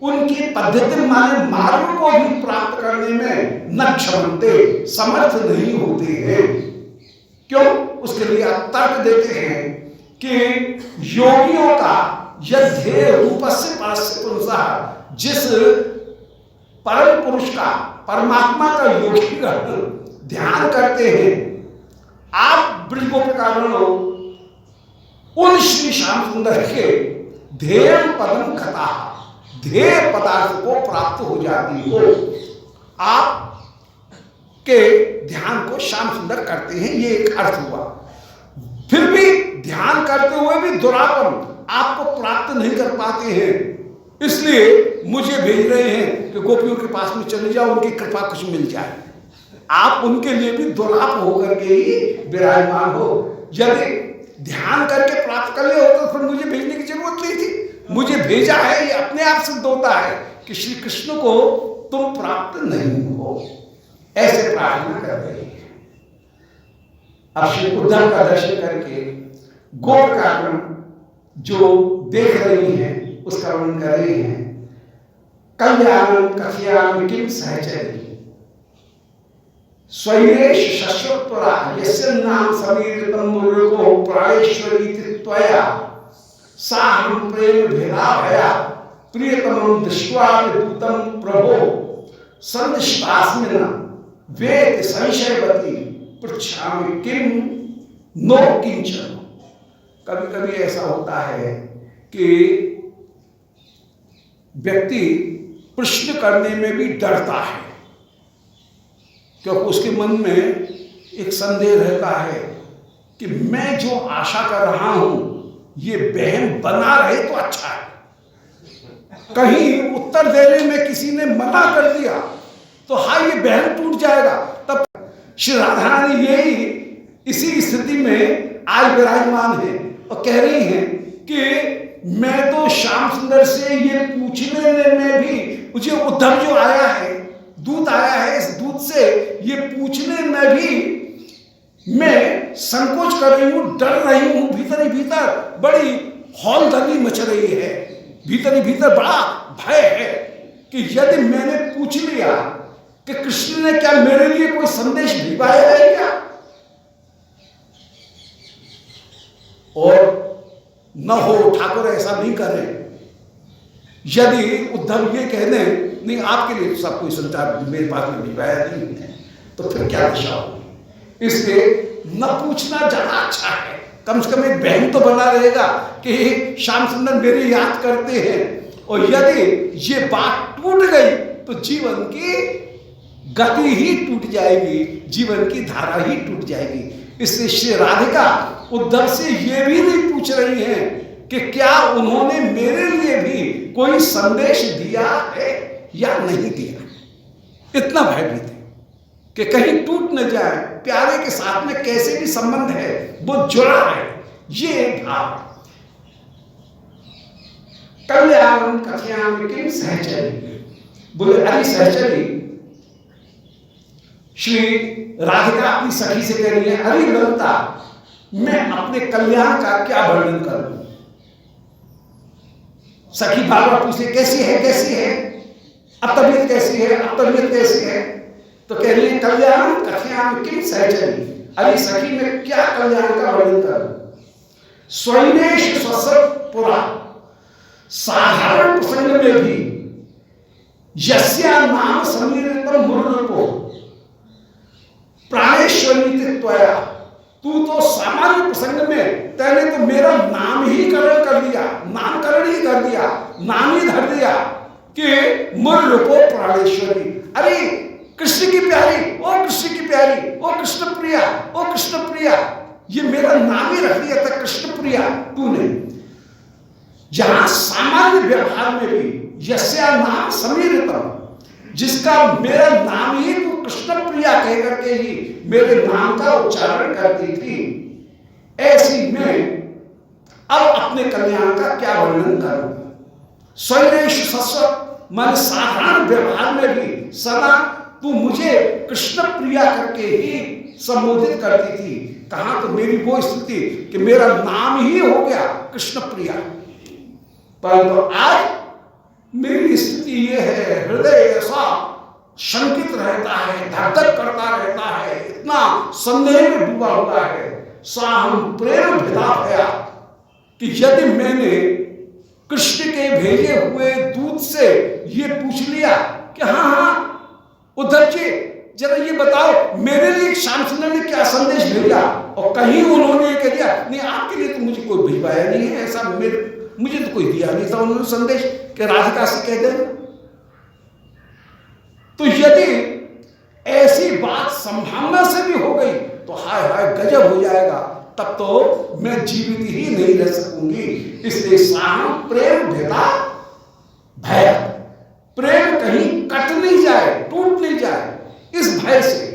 उनकी पद्धति माने मार्ग को भी प्राप्त करने में न क्षमते, समर्थ नहीं होते हैं। क्यों? उसके लिए आप तर्क देते हैं कि योगियों का यद्धेय रूपस्य परस्य पुंसः, जिस परम पुरुष का, परमात्मा का योगी ध्यान करते हैं, आप ब्रजगोपिकागण उन श्री श्याम सुंदर के ध्येय पदम गता, ध्येय पदार्थ को प्राप्त हो जाती हो। आप के ध्यान को श्याम सुंदर करते हैं, ये एक अर्थ हुआ। फिर भी ध्यान करते हुए भी दुरापन आपको प्राप्त नहीं कर पाते हैं, इसलिए मुझे भेज रहे हैं कि गोपियों के पास में चले जाओ, उनकी कृपा कुछ मिल जाए। आप उनके लिए भी दुर्लभ होकर के ही विराजमान हो। यदि ध्यान करके प्राप्त कर लिया हो तो फिर मुझे भेजने की जरूरत नहीं थी। मुझे भेजा है, ये अपने आप सिद्ध होता है कि श्री कृष्ण को तुम प्राप्त नहीं हो, ऐसे प्रार्थना कर रही है। अब श्री उद्धव का दर्शन करके गोप का जो देख रही है उसका वर्णन कर रही है। कल्याणं कथयामि किं सहचरी स्वैरेश शश्वत्वरा यस्य नाम समीरितं मुरुको प्राणेश्वरी त्वया साहं प्रेम भेदाभया प्रियतमं दृष्ट्वा दूतं प्रभो संदिष्टास्मिन् वेद संशयवती पृच्छामि किं नो किंचन। कभी कभी ऐसा होता है कि व्यक्ति प्रश्न करने में भी डरता है, क्योंकि उसके मन में एक संदेह रहता है कि मैं जो आशा कर रहा हूं ये बहम बना रहे तो अच्छा है, कहीं उत्तर देने में किसी ने मना कर दिया तो हाँ ये बहम टूट जाएगा। तब श्री राधा रानी यही इसी स्थिति में आज विराजमान है और कह रही हैं कि मैं तो श्याम सुंदर से ये पूछने में भी, मुझे उद्धव जो आया है, दूत आया है, इस दूत से ये पूछने में भी मैं संकोच कर रही हूं, डर रही हूं। भीतर ही भीतर बड़ी हौलदली मच रही है, भीतर ही भीतर बड़ा भय है कि यदि मैंने पूछ लिया कि कृष्ण ने क्या मेरे लिए कोई संदेश भिजवाया है क्या, और न हो ठाकुर ऐसा नहीं करें। यदि उद्धव ये कह दें नहीं आपके लिए सब कोई संचार मेरे पास में भिजवाया नहीं है, तो फिर क्या दशा होगी। इसलिए न पूछना ज्यादा अच्छा है, कम से कम एक बहन तो बना रहेगा कि श्याम सुंदर मेरी याद करते हैं। और यदि ये बात टूट गई तो जीवन की गति ही टूट जाएगी, जीवन की धारा ही टूट जाएगी। इसलिए श्री राधिका उद्धव से ये भी नहीं पूछ रही हैं कि क्या उन्होंने मेरे लिए भी कोई संदेश दिया है या नहीं दिया। इतना भयभीत है कि कहीं टूट न जाए, प्यारे के साथ में कैसे भी संबंध है वो जुड़ा है, ये भाव। कल्याणं कथयामि किं सहचरी, बोले अरे सहचरी, श्री राधिका अपनी सखी से कह रही है अरे ललिता मैं अपने कल्याण का क्या वर्णन करूं। सखी बार बार पूछे कैसी है कैसी है, अब तबीयत कैसी है, अब तबीयत कैसी है, तो कह रही है कल्याण कथयामि किं सहचरी, अरे सखी में क्या कल्याण का वर्णन करूं। स्वैनेश स्वसपुरा, साधारण प्रसंग में भी यस्या नाम समीरितं मुरुको प्राणेश्वरी त्वया, तू तो सामान्य प्रसंग में तेने तो मेरा नाम ही करण कर दिया, नामकरण ही कर दिया, नाम ही धर दिया कि मुरुको प्राणेश्वरी। अरे कृष्ण की प्यारी, ओ कृष्ण की प्यारी, ओ कृष्ण प्रिया, ओ कृष्ण प्रिया, ये मेरा नाम ही रख दिया था कृष्ण प्रिया तूने। जहां सामान्य व्यवहार में भी यस्या नाम समीरितम, जिसका मेरा नाम ही तू कृष्ण प्रिया कह करके ही मेरे नाम का उच्चारण करती थी, ऐसी मैं अब अपने कल्याण का क्या वर्णन करूं। स्वैरेश सस्वत, मन साधारण व्यवहार में भी सदा तू मुझे कृष्ण प्रिया करके ही संबोधित करती थी। कहां तो मेरी वो स्थिति कि मेरा नाम ही हो गया कृष्ण प्रिया, परंतु आज मेरी स्थिति ये है, हृदय ऐसा शंकित रहता है, धक धक करता रहता है, इतना संदेह में डूबा हुआ है। साहम प्रेम भेदा भया, कि यदि मैंने कृष्ण के भेजे हुए दूत से ये पूछ लिया कि हाँ हाँ उद्धव जी जरा ये बताओ मेरे लिए श्याम सुंदर ने क्या संदेश भेजा, और कहीं उन्होंने ये कह दिया नहीं आपके लिए तो मुझे कोई भिजवाया नहीं है, ऐसा मुझे तो कोई दिया नहीं था उन्होंने संदेश कि राधिका से कह दे। तो यदि ऐसी बात संभावना से भी हो गई तो हाय हाय गजब हो जाएगा। तब तो मैं जीवित ही नहीं रह सकूंगी। इसलिए साहम प्रेम भेदा भय, प्रेम कहीं कट नहीं जाए, टूट नहीं जाए, इस भय से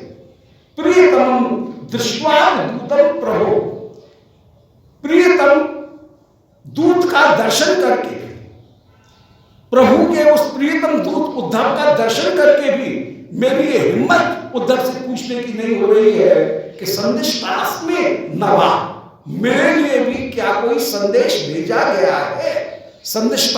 प्रियतम दृष्टवा दूतम प्रभो, प्रियतम दूत का दर्शन करके, प्रभु के उस प्रियतम दूत उद्धव का दर्शन करके भी मेरी ये हिम्मत उद्धव से पूछने की नहीं हो रही है कि संदेश में नवा, मेरे लिए भी क्या कोई संदेश भेजा गया है? संदेश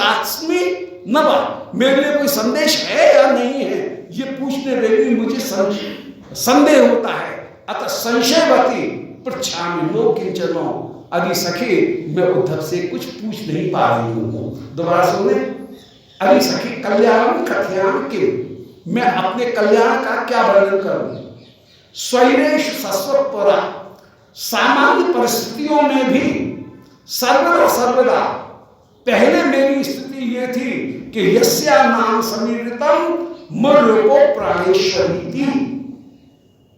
में नवा, मेरे लिए कोई संदेश है या नहीं है, ये पूछने में भी मुझे संदेह होता है। अतः संशयवती पृच्छामि नो किंचनो, अभी सखी मैं उद्धव से कुछ पूछ नहीं पा रही हूँ। दोबारा सुने, अभी सखी कल्याण कथयान किम, मैं अपने कल्याण का क्या वर्णन करूं? स्वैरेश सस्वपरा, सामान्य परिस्थितियों में भी सर्वदा पहले मेरी स्थिति ये थी कि यस्या नाम समीरितम मूर्रूपो प्राणेश्वरी थी।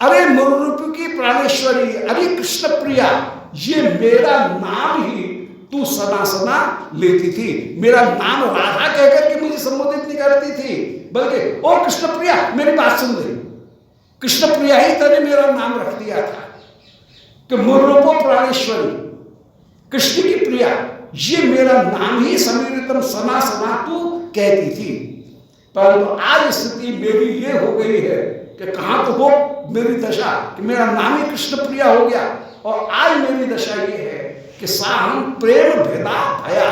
अरे मूर्रूप की प्राणेश्वरी, अरे कृष्ण प्रिया, ये मेरा नाम ही तू सना सना लेती थी। मेरा नाम राधा कहकर के मुझे संबोधित नहीं करती थी, बल्कि ओ कृष्ण प्रिया, मेरी बात सुन ले, कृष्ण प्रिया ही तने मेरा नाम रख दिया था कि मूर्रूपो प्राणेश्वरी, कृष्ण की प्रिया, ये मेरा नाम ही समीरितम सना सना तू कहती थी। परंतु आज स्थिति मेरी ये हो गई है कि कहां तो हो मेरी दशा कि मेरा नाम ही कृष्ण प्रिया हो गया, और आज मेरी दशा ये है कि साहम प्रेम भेदा भया,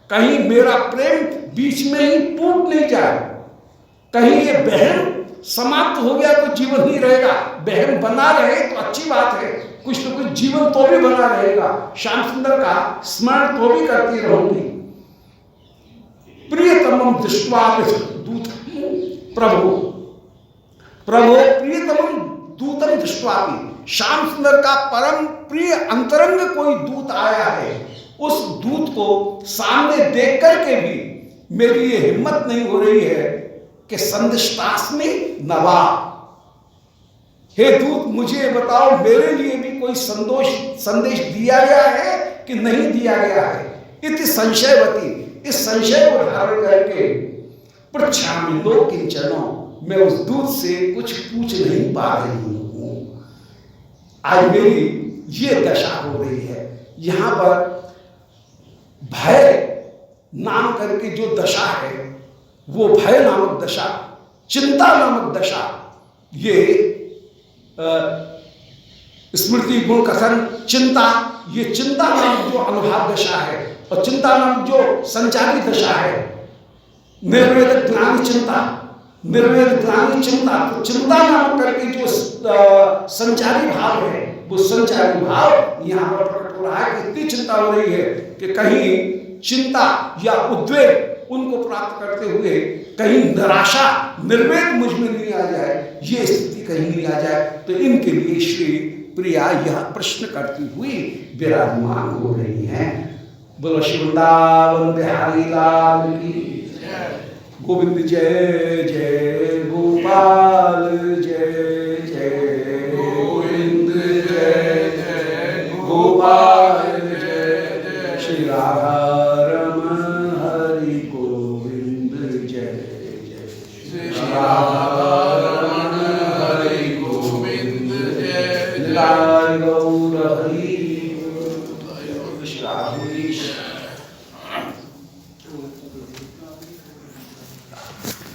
कहीं मेरा प्रेम बीच में ही टूट नहीं जाए, कहीं ये बहन समाप्त हो गया तो जीवन ही रहेगा, बहन बना रहे तो अच्छी बात है, कुछ न कुछ जीवन तो भी बना रहेगा, श्याम सुंदर का स्मरण तो भी करती रहूंगी। प्रियतमम दृष्टवा दूत प्रभु, प्रभु प्रियतमम दूतम दृष्टवा, श्याम सुंदर का परम प्रिय अंतरंग कोई दूत आया है, उस दूत को सामने देख करके भी मेरी ये हिम्मत नहीं हो रही है कि संदेशास्मि नवा, हे दूत मुझे बताओ मेरे लिए भी कोई संदेश दिया गया है कि नहीं दिया गया है। इति संशयवती, इस संशय को धारण करके पृच्छामि नो किंचनो, मैं उस दूत से कुछ पूछ नहीं पा रही हूं। आज मेरी ये दशा हो रही है। यहां पर भय नाम करके जो दशा है, वो भय नामक दशा, चिंता नामक दशा, ये स्मृति गुण कथन चिंता, ये चिंता नामक जो अनुभाव दशा है, और चिंता नामक जो संचारी दशा है, निर्वेद ज्ञानी चिंता, निर्वेद ज्ञानी चिंता, तो चिंता नाम करके जो संचारी भाव है, वो संचारी भाव यहाँ पर प्रकट हो रहा है कि इतनी चिंता हो रही है कि कहीं चिंता या उद्वेग उनको प्राप्त करते हुए कहीं निराशा निर्वेद मुझ में नहीं आ जाए, ये स्थिति कहीं नहीं आ जाए। तो इनके लिए श्री प्रिया यह प्रश्न करती हुई विराजमान हो रही हैं। बोलो श्री वृंदावन बिहारी लाल की, गोविंद जय जय गोपाल जय जय गोविंद जय जय गोपाल जय जय श्री राधा रमण हरि गोविंद जय जय श्री राधा